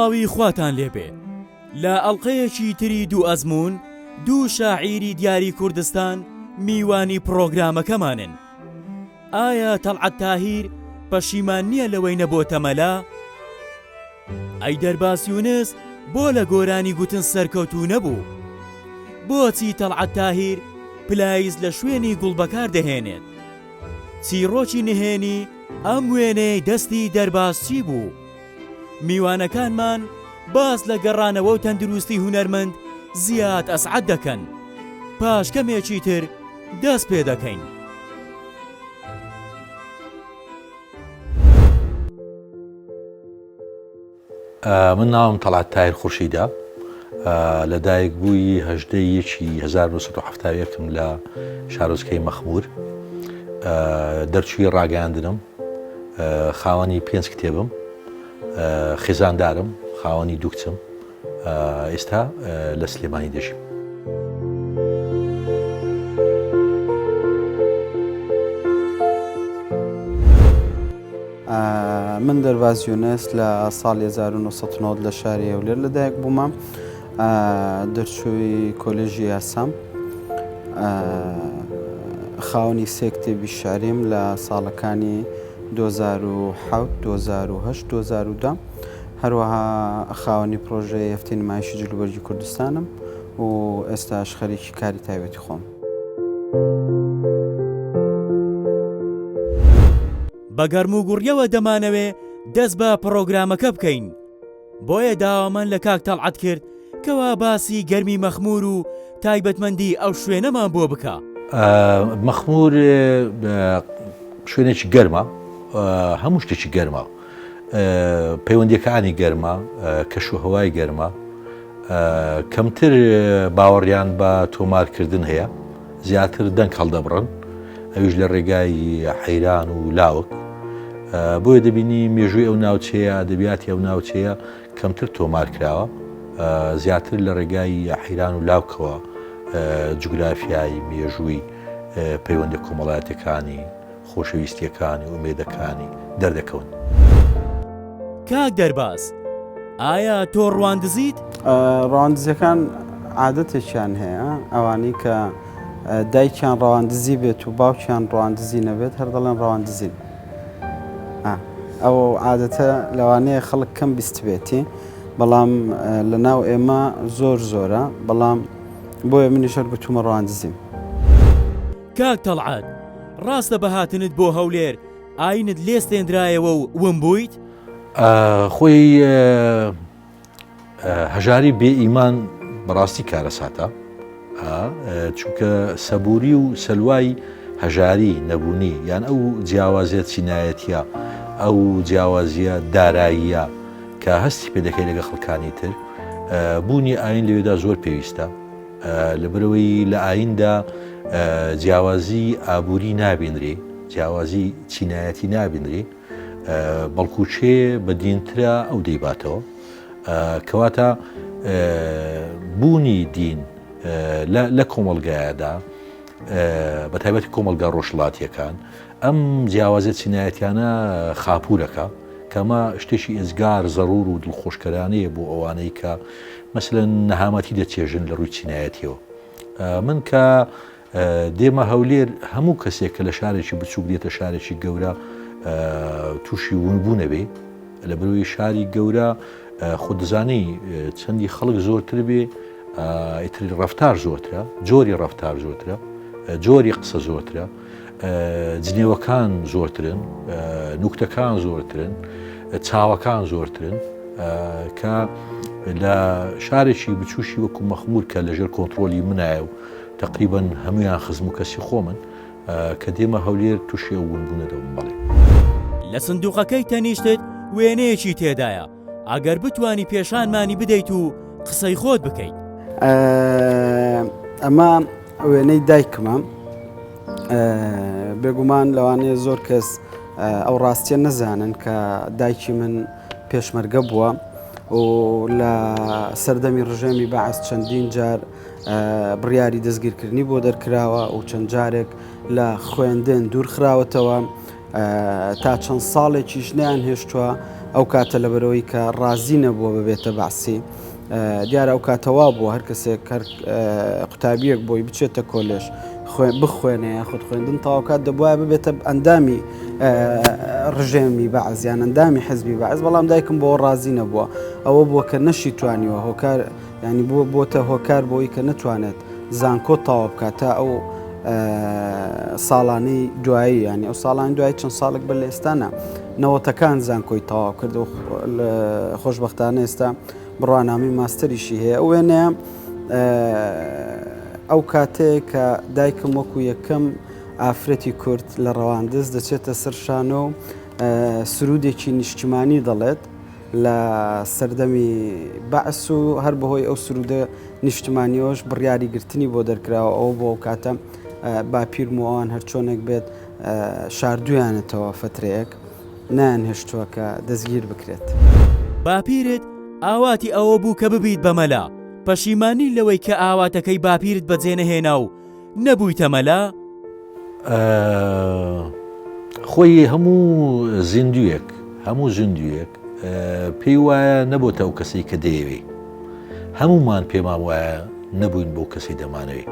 تەواوی خواتان لێبێ. لە ئەڵلقەیەکی تری دوو ئەزمون دوو شاعیری دیاری کوردستان میوانی پرۆگرامەکەمانن. ئایا تەڵعەت تاهیر پەشیمان نییە لەوەی نەبۆتە مەلا؟ ئەی دەرباس یونس بۆ لە گۆرانی گوتن سەرکەوتوو نەبوو؟ بۆچی تەڵعەت تاهیر پلایز لە شوێنی گوڵبەکار دەهێنێت؟ چیرۆکی نهێنی ئەم وێنەی دەستی دەرباس چی بوو؟ میوانەکانمان باس لە گەڕانەوە و تەندروستی هونەرمەند زیاد ئەسعەد دەکەن. پاش کەمێکی تر دەست پێ دەکەین. من ناوم تەڵعەت تاهیر خورشیدە، لەدایک بووی 1970 لە شارۆچکەی مەخمور. دەرچووی ڕاگەاندنم، خاوەنی 5 کتێبم، خێزاندارم، خاوەنی دوو کچم. ئێستا لە سلێمانی دەژیم. من دەرباز یونس لە ساڵی 1990 لە شاری هەولێر لەدایک بوومە. دەرچووی کۆلێژی یاسام، خاوەنی 3 کتێبی شاریم لە ساڵەکانی 2007 2008 2010. هەروەها خاوەنی پرۆژەی هەفتەی نمایشی جلوبەرگی کوردستانم و ئێستاش خەریکی کاری تایبەتی خۆم. بە گەرم و گوڕیەوە دەمانەوێ دەست بە پرۆگرامەکە بکەین. بۆیە داوامان لە کاک تەڵعەت کرد کەوا باسی گەرمی مەخمور و تایبەتمەندی ئەو شوێنەمان بۆ بکە. مەخمور شوێنێکی گەرمە، هەموو شتێکی گەرمە، پەیوەندیەکانی گەرمە، کەشوهەوای گەرمە، کەمتر باوەڕیان بە تۆمارکردن هەیە، زیاتر دەنگ هەڵدەبڕن، ئەویش لە ڕێگای حەیران و لاوک. بۆیە دەبینی مێژووی ئەو ناوچەیە، ئەدەبیاتی ئەو ناوچەیە کەمتر تۆمار کراوە، زیاتر لە ڕێگای حەیران و لاوکەوە جوگرافیایی مێژووی پەیوەندی کۆمەڵایەتەکانی خۆشەویستیەکانی و ئومێدەکانی دەردەکەون. کاک دەرباز، ئایا تۆ ڕواندزیت؟ ڕەواندزیەکان عادەتێکیان هەیە، ئەوانەی کە دایکیان ڕەواندزی بێت و باوکیان ڕەواندزی نەبێت هەر دەڵێن ڕەواندزین. ئەو عادەتە لەوانەیە خەڵک کەم بیست بێتی، بەڵام لە ناو ئێمە زۆر زۆرە، بەڵام بۆیە منیشەر بتومە ڕەواندزیم. کاک تەڵعەت، ڕاستە بەهاتنت بۆ هەولێر ئاینت لێستێنرایەوە و ون بوویت؟ خۆی هەژاری بێ ئیمان بەڕاستی کارەساتە، چونکە سەبووری و سەلوای هەژاری نەبوونی یان ئەو جیاوازیە چینایەتیە، ئەو جیاوازیە داراییە کە هەستی پێ دەکەی لەگە خەڵکانی تر، بوونی ئاین لەوێدا زۆر پێویستە. لەبەرەوەی لە ئایندا جیاوازی ئابووری نابینرێ، جیاوازی چینایەتی نابینرێ، بەڵکوچێ بەدینترە ئەو دەیباتەوە. کەواتە بوونی دین لە کۆمەڵگایەدا، بە تایبەتی کۆمەلگا ڕۆژهەڵاتیەکان، ئەم جیاوازە چینایەتیانە خاپوورەکە، کەمە شتێکی ئێزگار زەڕور و دڵخۆشکەرانەیە بۆ ئەوانەی کە مەسەلەن نەهامەتی دەچێژن لە ڕووی چینایەتیەوە. من کە دێمە هەولێر، هەموو کەسێک کە لە شارێکی بچووک دێتە شارێکی گەورە تووشی ونبوو نەبێ، لە بەرەوەی شاری گەورە خۆ دەزانەی چەندی خەڵک زۆرتر بێ، ئیتر ڕەفتار زۆرترە، جۆری ڕەفتار زۆرترە، جۆری قسە زۆرترە، جنێوەکان زۆرترن، نوکتەکان زۆرترن، چاوەکان زۆرترن، کە لە شارێکی بچوشی وەکو مەخمور کە لەژێر کۆنتترۆلی منایە و تقریبا هەمویان خزم و کەسی خۆمن، کە دێمە هەولێر تووشی ئەو ونبوونەدەوم. بەڵێ لە سندوقەکەی تەنیشتت وێنەیەکی تێدایە، ئەگەر بتوانی پێشانمانی بدەیت و قسەی خۆت بکەیت. ئەمە وێنەی دایکمە، بێگومان لەوانەیە زۆر کەس ئەو ڕاستیە نەزانن کە دایکی من پێشمەرگە بووە و لە سەردەمی ڕژێمی بەعەس چەندین جار بڕیاری دەستگیرکردنی بۆ دەرکراوە و چەند جارێک لە خوێندن دوور خراوەتەوە، تا چەند ساڵێکیش نیان هێشتووە ئەو کاتە لەبەرەوەی کە ڕازی نەبووە ببێتە بەعسی دیارە ئەو کاتەوا بووە هەر کەسێک قوتابیەک بۆی بچێتە کۆلێژ بخوێنێ یاخود خوێندن تاواکات دەبواە ببێتە ئەندامی ڕژێمی بەعز یان ئەندامی حزبی بەعز بەڵام دایکم بۆ ڕازی نەبووە ئەوە بووە کە نەشی توانیوە هۆکار ینی بۆتە هۆکار بۆی کە نەتوانێت زانکۆ تاوا بکات تا ئەو ساڵانەی دوایی ینی ئەو ساڵانی دوای چەند ساڵێک بەر لە ئێستانە نەوەتەکان زانکۆی تەواو کرد و خۆشبەختانە ئێستا بڕوانامی ماستەریشی هەیە ئەو وێنەیە ئەو کاتەیە کە دایکم وەکو یەکەم ئافرەتی کورد لە ڕەواندز دەچێتە سەر شانۆ و سرودێکی نیشتیمانی دەڵێت لە سەردەمی بەعس و هەر بەهۆی ئەو سرودە نیشتیمانیەوەش بڕیاریگرتنی بۆ دەرکراوە ئەو بۆ ئەو کاتە باپیرمەوان هەر چۆنێک بێت شاردویانێتەوە فترەیەک نانهێشتووە کە دەستگیر بکرێت باپیرت ئاواتی ئەوە بوو کە ببیت بەمەلا پەشیمانی لەوەی کە ئاواتەکەی باپیرت بەجێنەهێنا و نەبوویتە مەلا خۆی هەموو زیندویەک پێی وایە نەبووتە ئەو کەسەی کە دەیەوێ هەمومان پێمان وایە نەبووین بۆ کەسی دەمانەوێ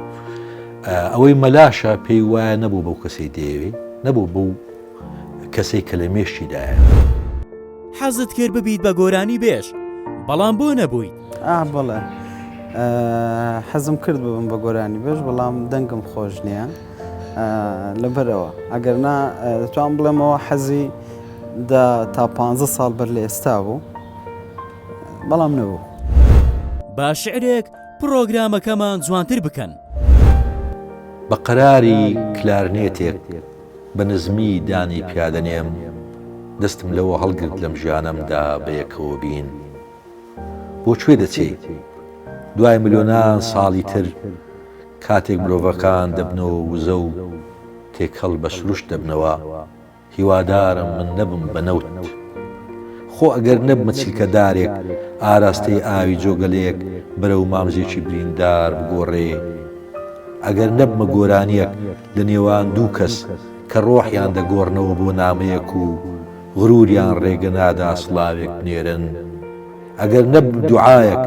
ئەوەی مەلاشە پێی وایە نەبوو بەو کەسی دەیەوێ نەبوو بەو کەسێک کە لە مێشتیدایە حەزت کرد ببیت بە گۆرانی بێش بەڵام بۆ نەبوویت بەڵێ حەزم کرد ببم بە گۆرانی بێش بەڵام دەنگم خۆش نییە لەبەرەوە ئەگەر نا دەتوان بڵێمەوە حەزی تا 15 ساڵ بەر لە ئێستا بوو بەڵام نەبوو با شعرێک پرۆگرامەکەمان جوانتر بکەن بە قەراری کلارنێتێک بە نزمی دانی پیادەنێم دەستم لەوە هەڵگرت لەم ژیانەمدا بەیەکەوە بین بۆ کوێ دەچێت دوای ملیۆنان ساڵی تر کاتێک مرۆڤەکان دەبنەوە وزە و تێکەڵ بە سروش دەبنەوە هیوادارم من نەبم بە نەوت خۆ ئەگەر نەبمە چیلکەدارێک ئاراستەی ئاوی جۆگەلەیەک بەرەو مامزێکی بریندار بگۆڕێ ئەگەر نەبمە گۆرانیەک لە نێوان دوو کەس کە ڕۆحیان دەگۆڕنەوە بۆ نامەیەک و غروریان ڕێگە نادا سڵاوێک بنێرن ئەگەر نەب دوعایەک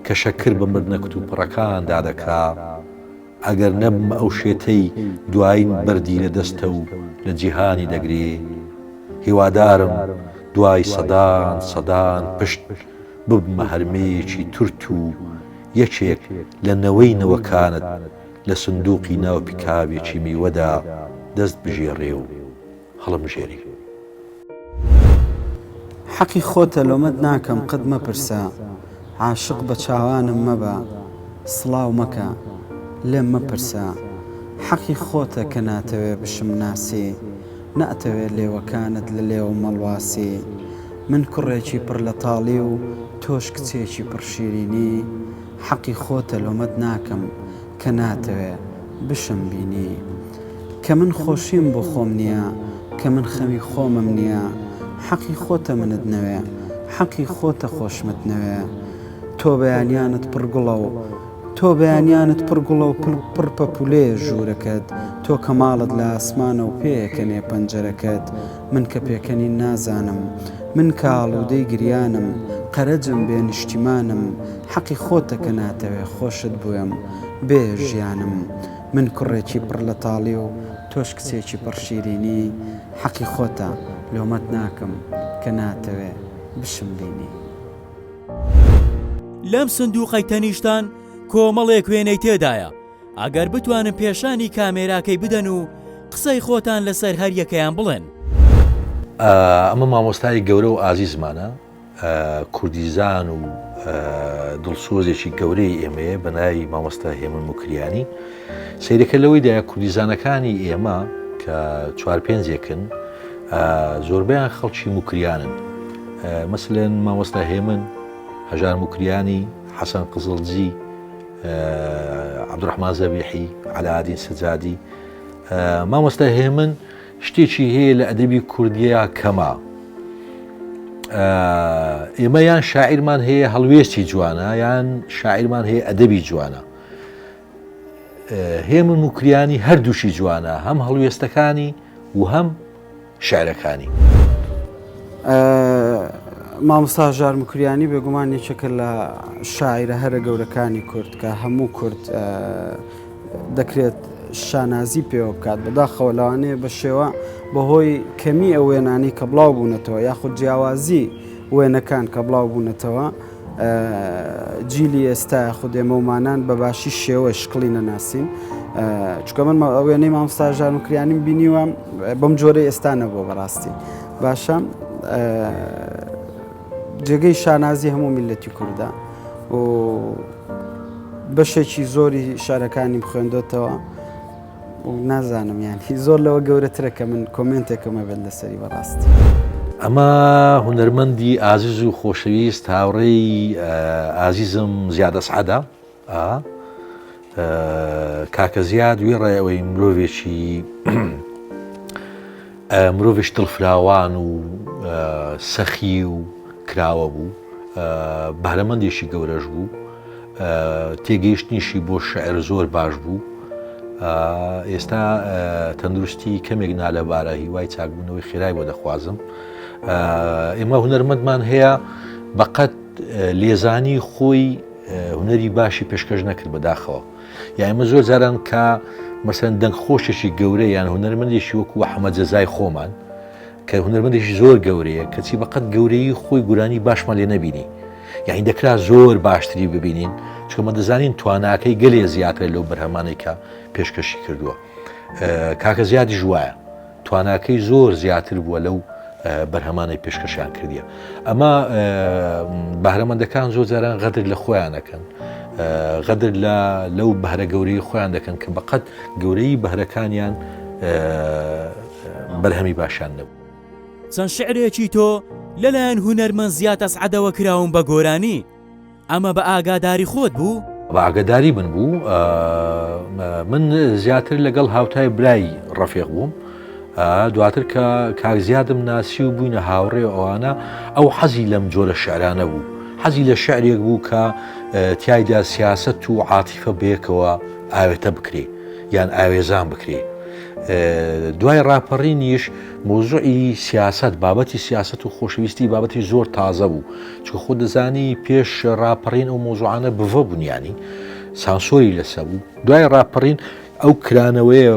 کە شەکر بە مردنەکت و پڕەکان دادەکا ئەگەر نەبم ئەو شێتەی دوایین بەردی لە دەستە و لە جیهانی دەگرێ هیوادارم دوای سەدان پشت ببمە هەرمەیەکی تورت و یەکێک لە نەوەی نەوەکانت لە سندوقی ناو پیکاوێکی میوەدا دەست بژێڕێ و هەڵمژێری حەقی خۆتە لۆمەت ناکەم قەت مەپرسە عاشق بە چاوانم مەبە سڵاو مەکە لێم مەپرسە حەقی خۆتە کە ناتەوێ بشم ناسی ناتەوێت لێوەکانت لە لێو مەڵواسی من کوڕێکی پڕ لە تاڵی و تۆش کچێکی پڕشیرینی حەقی خۆتە لۆمەت ناکەم کە ناتەوێ بشم بینی کە من خۆشیم بۆ خۆم نییە کە من خەمی خۆمم نییە حەقی خۆتە منت نەوێ حەقی خۆتە خۆشمت نەوێ تۆ بەیانیانت پڕگوڵە و تۆ بەیانیانت پڕگوڵە و پڕ پەپولەیە ژوورەکەت تۆ کەماڵت لە ئاسمانە و پێیەکەنێ پەنجەرەکەت من کە پێکەنی نازانم من کاڵودەی گریانم قەرەجم بێ نیشتیمانم حەقی خۆتە کە ناتەوێ خۆشت بووم بێ ژیانم من کوڕێکی پڕ لە تاڵی و تۆش کچێکی پڕشیرینی حەقی خۆتە لۆمەت ناکەم کە ناتەوێ بشم بینی لەم سندوقەی تەنیشتان کۆمەڵێک وێنەی تێدایە ئەگەر بتوانن پێشانی کامێراکەی بدەن و قسەی خۆتان لەسەر هەر یەکەیان بڵێن ئەمە مامۆستای گەورە و ئازیزمانە کوردیزان و دڵسۆزێکی گەورەی ئێمەیە بە ناوی مامۆستا هێمن موکریانی سیرەکە لەوەیدا کوردیزانەکانی ئێمە کە 4-5ێکن زۆربیان خەڵکی موکریانن مەسلەن مامۆستا هێمن هەژار موکریانی حەسەن قزڵجی عەبدوڕەحمان زەبیحی عەلاءالدین سەجادی مامۆستا هێمن شتێکی هەیە لە ئەدەبی کوردیە کەمە ئێمە یان شاعیرمان هەیە هەڵوێستی جوانە یان شاعیرمان هەیە ئەدەبی جوانە هێمن موکریانی هەردووشی جوانە هەم هەڵوێستەکانی و هەم شعرەکانی مامۆستا ژارمکوریانی بێگومان یەکێکە لە شاعیرە هەرە گەورەکانی کورد کە هەموو کورد دەکرێت شانازی پێوە بکات بەداخەوە لەوانەیە بە شێوە بەهۆی کەمی ئەو وێنانی کە بڵاو بوونەتەوە یاخود جیاوازی وێنەکان کە بڵاو بوونەتەوە جیلی ئێستا خودێ مەمانان بە باشی شێوە شکڵی نەناسین چکە من وێنەی مامۆستا ژارمکریانی بینیوە بەم جۆرەی ئێستا نەبووە بەڕاستی باشە جێگەی شانازی هەموو میلەتی کوردە و بەشێکی زۆری شارەکانی بخوێندۆتەوە و نازانم یانی زۆر لەوە گەورەترە کە من کۆمنتێکمە بێت لەسەری بەڕاستی ئەمە هونەرمەندی ئازیز و خۆشەویست هاوڕێی ئازیزم زیادە سعەدە کاکە زیاد وێڕێەوەی مرۆڤێکی دڵفراوان و سەخی و کراوە بوو بەهرەمەندێکی گەورەش بوو تێگەیشتنیشی بۆ شعر زۆر باش بوو ئێستا تەندروستی کەمێک نالەبارە هیوای چاکبوونەوەی خێرای بۆ دەخوازم ئێمە هونەرمەندمان هەیە بەقەت لێزانی خۆی هونەری باشی پێشکەش نەکرد بەداخەوە یا ئێمە زۆر جاران کە مەسەن دەنگ خۆشێکی گەورەی یان هونەرمەندێکی وەکو ئەحمەد جەزای خۆمان کە هونەرمەندێکی زۆر گەورەیە کەچی بەقەت گەورەی خۆی گورانی باشمان لێ نەبینی یعنی دەکرا زۆر باشتری ببینین چکەمە دەزانین تواناکەی گەلێ زیاتر لەو بەرهەمانێک کە پێشکەشی کردووە کاکە زیادی ژوایە تواناکەی زۆر زیاتر بووە لەو بەرهەمانەی پێشکەشیان کردیە ئەمە بەهرەمەندەکان زۆر جاران غەدر لە خۆیانەکەن غەدر لەو بەهرە گەورەی خۆیان دەکەن کە بەقەت گەورەی بەهرەکانیان بەرهەمی باشیان نەبوو چەند شعرێکی تۆ لەلایەن هونەرمەند زیاتە سعەدەوە کراون بە گۆرانی ئەمە بە ئاگاداری خۆت بوو؟ بە ئاگاداری من بوو من زیاتر لەگەڵ هاوتای برای ڕەفیق بووم دواتر کە کاکزیادم ناسی و بووینە هاوڕێ ئەوانە ئەو حەزی لەم جۆرە شعرانە بوو حەزی لە شعرێک بوو کە تیایدا سیاست و عاتیفە بەیەکەوە ئاوێتە بکرێ یان ئاوێزان بکرێ دوای ڕاپەڕینیش مۆزوعی سیاست بابەتی سیاست و خۆشەویستی بابەتی زۆر تازە بوو چکە خۆ دەزانی پێش ڕاپەڕین ئەو مۆزوعانە بڤە بوونیانی سانسۆری لەسە بوو دوای ڕاپەڕین ئەو کرانەوەیە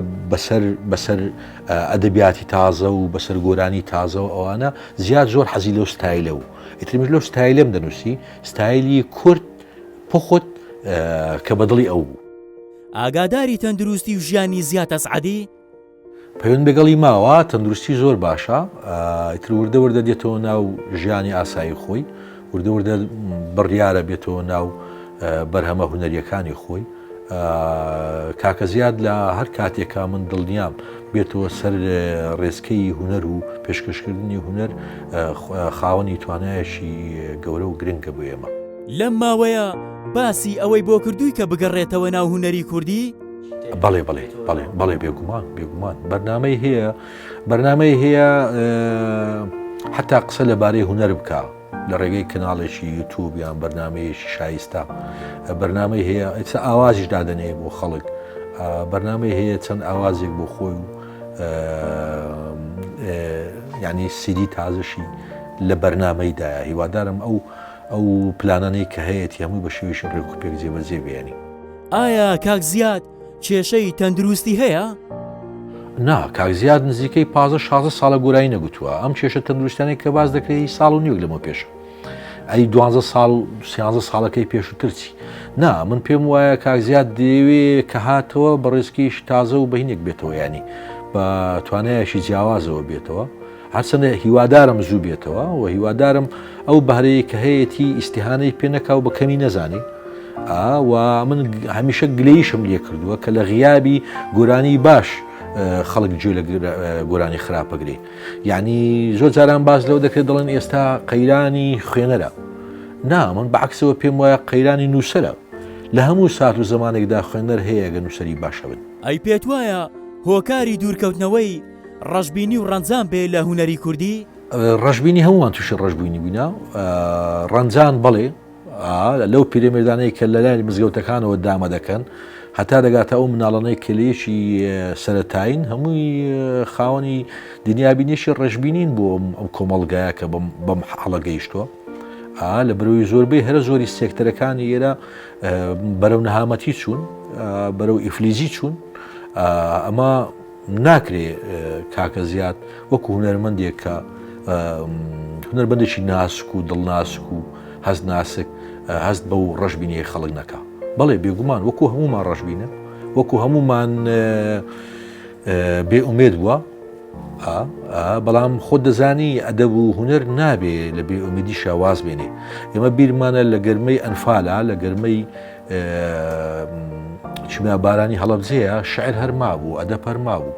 بەسەر ئەدەبیاتی تازە و بەسەر گۆرانی تازە و ئەوانە زیاد زۆر حەزی لەو ستایلە و ئیترمیش لەو ستایلم دەنووسی ستایلی کورد پخۆت کە بەدڵی ئەو بوو ئاگاداری تەندروستی و ژیانی زیاتە سعەدی پەیوەند بەگەڵی ماوە تەندروستی زۆر باشە ئیتر وردە وردە دێتەوە ناو ژیانی ئاسایی خۆی وردە وردە بڕیارە بێتەوە ناو بەرهەمە هونەریەکانی خۆی کاکە زیاد لە هەر کاتێکا من دڵنیام بێتەوە سەر ڕێزکەی هونەر و پێشکەشکردنی هونەر خاوەنی توانایەکی گەورە و گرنگە بۆ ئێمە لەم ماوەیە باسی ئەوەی بۆ کردووی کە بگەڕێتەوە ناو هونەری کوردی؟ بەڵێ بێگومان بەرنامەی هەیە حتا قسە لەبارەی هونەر بکە لە ڕێگەی کەناڵێکی یوتیوب یان بەرنامەیەکی شایستە بەرنامەی هەیە ئێستا ئاوازیش دادەنێ بۆ خەڵک بەرنامەی هەیە چەند ئاوازێک بۆ خۆی و یعنی سیدی تازەشی لە بەرنامەیدایە هیوادارم ئەو پلانانەی کە هەیەی هەموو بە شێوەیەکی ڕێک و پێک جێبەجێ بێنی ئایا کاک زیاد کێشەی تەندروستی هەیە؟ نا کاک زیاد نزیکەی 15-16 ساڵە گۆرایی نەگوتووە ئەم کێشە تەندروستانەی کە باز دەکرێت ساڵ و نیوەک لەمە پێشە ئەی 12 ساڵ و 13 ساڵەکەی پێشووترچی نا من پێم وایە کاک زیاد دەیەوێت کە هاتەوە بە ڕێزکیش تازە و بەهینێک بێتەوە ینی بە توانایەکی جیاوازەوە بێتەوە هەرچەندە هیوادارم زوو بێتەوە و هیوادارم ئەو بەهرەیە کە هەیەی ئیسیحانەی پێ نەکاو بە کەمی نەزانی و من هەمیشە گلەیشم لێ کردووە کە لە غیابی گۆرانی باش خەڵک گوێ لە گۆرانی خراپەگرێ یعنی زۆر جاران باز لەو دەکرێت دەڵێن ئێستا قەیرانی خوێنەرە نا من بەعکسەوە پێم وایە قەیرانی نووسەرە لە هەموو سات و زمانێکدا خوێنەر هەیە گە نووسری باشە بن ئەی پێت وایە هۆکاری دوورکەوتنەوەی ڕەشبینی و ڕەنجان بێ لە هونەری کوردی؟ ڕەشبینی هەمووان تووشی ڕەشبوونی بووینە ڕەنجان بەڵێ لەو پیرەمێردانەی کە لە لای مزگەوتەکانەوە دامە دەکەن هەتا دەگاتە ئەو مناڵانەی کلەیەکی سەرەتاین هەمووی خاوەنی دنیابینیشی ڕێژبینین بۆ ئەم کۆمەڵگایە کە بەم حاڵە گەیشتووە لە بەرەوەی زۆربەی هەرە زۆری سێکتەرەکانی ئێرە بەرەو نەهامەتی چوون بەرەو ئیفلیزی چوون ئەمە ناکرێ کاکە زیاد وەکو هونەرمەندێک کە هونەرمەندێکی ناسک و دڵناسک و هەست ناسک هەست بەو ڕەشبینی خەڵک نەکا بەڵێ بێگومان وەکو هەمومان ڕەشبینە وەکو هەمومان بێئومێد بووە بەڵام خۆت دەزانی ئەدەب و هونەر نابێ لە بێئومێدی شاواز بێنێ ئێمە بیرمانە لە گەرمەی ئەنفالە لە گەرمەی چما بارانی هەڵەبجەیە شعر هەرما بوو ئەدەب هەرما بوو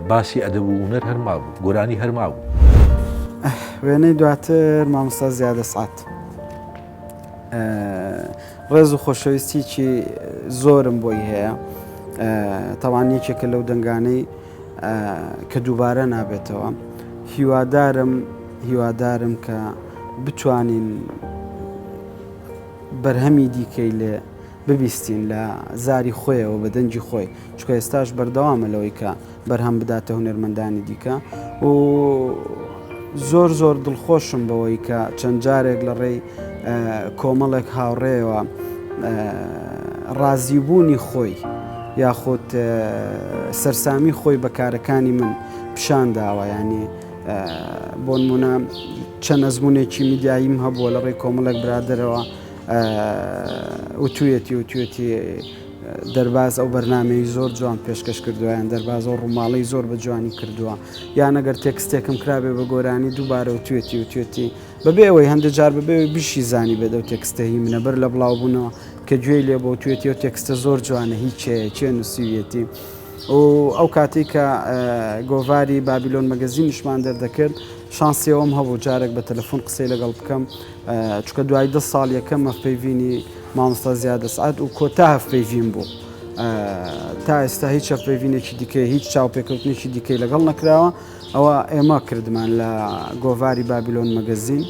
باسی ئەدەب و هونەر هەرما بوو گۆرانی هەرما بوو وێنەی دواتر مامۆستا زیادە سعات ڕێز و خۆشەویستیی زۆرم بۆی هەیە تاوان یەکێکە لەو دەنگانەی کە دووبارە نابێتەوە هیوادارم کە بتوانین بەرهەمی دیکەی لێ ببیستین لە زاری خۆیەوە بە دەنجی خۆی چکە ئێستاش بەردەوامە لەوەی کە بەرهەم بداتە هونەرمەندانی دیکە و زۆر دڵخۆشم بەوەی کە چەند جارێک لە ڕێی کۆمەڵێک هاوڕێەوە ڕازیبوونی خۆی یاخود سەرسامی خۆی بە کارەکانی من پیشان داوە ینی بۆ نمونە چەند ئەزمونێکی میدیاییم هەبووە لە ڕێی کۆمەڵێک برادرەوە وتوێتی دەرباز ئەو بەرنامەی زۆر جوان پێشکەش کردووە یان دەرباز و ڕووماڵی زۆر بە جوانی کردووە یان ئەگەر تێکستێکم کرابێ بە گۆرانی دووبارە وتوێتی بەبێ ئەوەی هەندێک جار بەبێ بیشی زانی بێت ئەو تێکستەهی منە بەر لە بڵاوبوونەوە کە گوێی لێ بۆ توێتی و تێکستە زۆر جوانە هیچ چێ نووسیویەتی و ئەو کاتێک کە گۆڤاری بابیلۆن مەگەزین نیشمان دەردەکرد شانسیەوەم هەبوو جارێک بە تەلەفۆن قسەی لەگەڵ بکەم چکە دوای 10 ساڵ یەکەم هەفپەیڤینی مامۆستا زیادە سعات و کۆتا هەفپەیڤین بوو تا ئێستا هیچ هەفپەیڤینێکی دیکەی هیچ چاوپێکەوتنێکی دیکەی لەگەڵ نەکراوە ئەوە ئێمە کردمان لە گۆڤاری بابیلۆن مەگەزین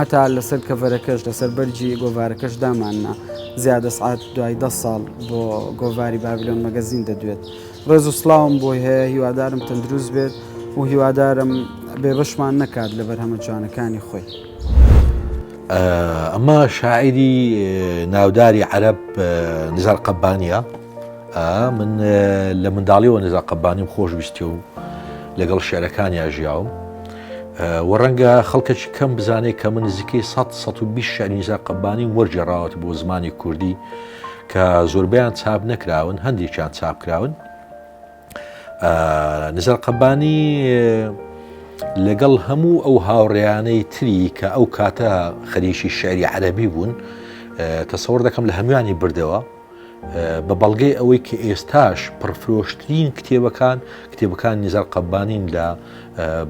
هەتا لەسەر کەڤەرەکەش لەسەر بەرجی گۆڤارەکەش داماننا زیادە سعات دوای 10 ساڵ بۆ گۆڤاری بابیلۆن مەگەزین دەدوێت ڕێز و سڵاوم بۆی هەیە هیوادارم تەندروست بێت و هیوادارم بێبەشمان نەکات لە بەرهەمە جوانەکانی خۆی ئەمە شاعری ناوداری عەرەب نزار قەبانیە من لە منداڵیەوە نزار قەبانیم خۆشویستی و لەگەڵ شێعرەکانیان ژیاوم و ڕەنگە خەڵکەی کەم بزانێت کە من نزیکەی 120 شعری نزار قەبانی وەرجێڕاوەت بۆ زمانی کوردی کە زۆربیان چاپ نەکراون هەندێکیان چاپکراون نزار قەبانی لەگەڵ هەموو ئەو هاوڕێیانەی تری کە ئەو کاتە خەریکی شعری عەرەبی بوون تەسەوڕ دەکەم لە هەمووانی بردەوە بە بەڵگەی ئەوەی کە ئێستاش پڕفرۆشترین کتێبەکان نزار قەبانین لە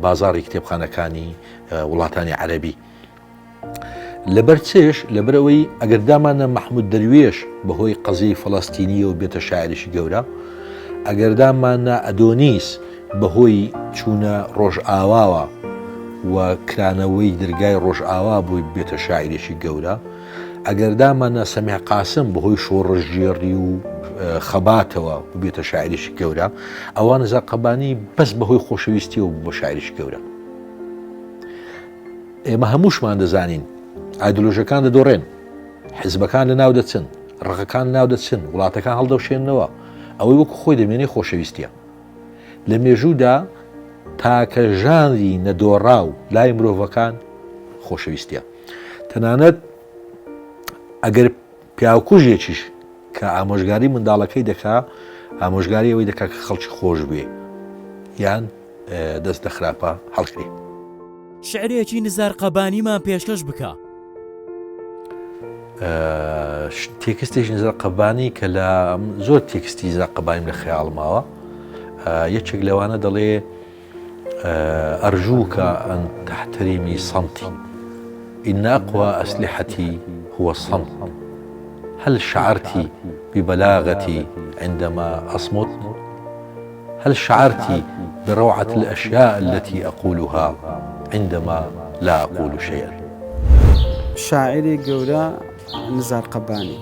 بازاڕی کتێبخانەکانی وڵاتانی عەرەبی لەبەر چێش لەبەرەوەی ئەگەر دامانە مەحموود دەروێش بەهۆی قەزەی فەڵەستینیە و بێتە شاعریشی گەورە ئەگەر دامانە ئەدۆنیس بەهۆی چوونە ڕۆژئاواوە و کرانەوەی دەرگای ڕۆژئاوا بووی بێتە شاعریشی گەورە ئەگەر دامانە سەمیع قاسم بەهۆی شۆڕژگێڕی و خەباتەوە بێتە شاعریشی گەورە ئەوان نزار قەبانی بەس بەهۆی خۆشەویستی و بۆ شاعریشی گەورە ئێمە هەمووشمان دەزانین ئایدۆلۆژیەکان دەدۆڕێن حیزبەکان لە ناو دەچن ڕقەکان ناو دەچن وڵاتەکان هەڵدەوشێننەوە ئەوەی وەکو خۆی دەمێنێ خۆشەویستیە لە مێژوودا تاکە ژانری نەدۆڕاو لای مرۆڤەکان خۆشەویستیە تەنانەت ئەگەر پیاوکوژێکیش کە ئامۆژگاری منداڵەکەی دەکا ئامۆژگاری ئەوەی دەکا کە خەڵکی خۆش بێ یان دەست لە خراپە هەڵکرێ شعرێکی نزار قەبانیمان پێشکەش بکە تێکستێکی نزار قەبانی کە لە زۆر تێکستی نزار قەبانیم لە خەیاڵماوە یەکێک لەوانە دەڵێ ئەرجووکە ئەن تەحتەریمی صەمتی إن أقوى أسلحتي هو الصمت هل شعرت ببلاغتي عندما أصمت؟ هل شعرت بروعة الأشياء التي أقولها عندما لا أقول شيئا؟ شاعری گەورە نزار قەبانی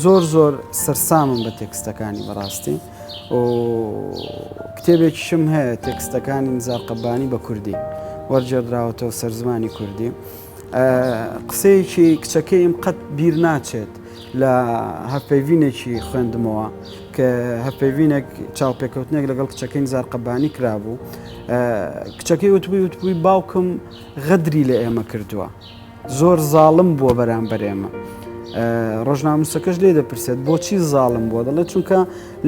زۆر سەرسامم بە تێکستەکانی بەڕاستی و کتێبێکیشم هەیە تێکستەکانی نزار قەبانی بە کوردی وەرجێدراوەتەوە سەر زمانی کوردی قسەیەکی کچەکەیم قەت بیر ناچێت لە هەفپەیڤینێکی خوێندمەوە کە هەفپەیڤینێک چاوپێکەوتنێک لەگەڵ کچەکەی نزار قەبانی کرابوو کچەکەی وتبووی باوکم غەدری لە ئێمە کردووە زۆر زاڵم بووە بەرامبەر ئێمە ڕۆژناموسەکەش لێ دەپرسێت بۆچی زاڵم بووە دەڵێت چونکە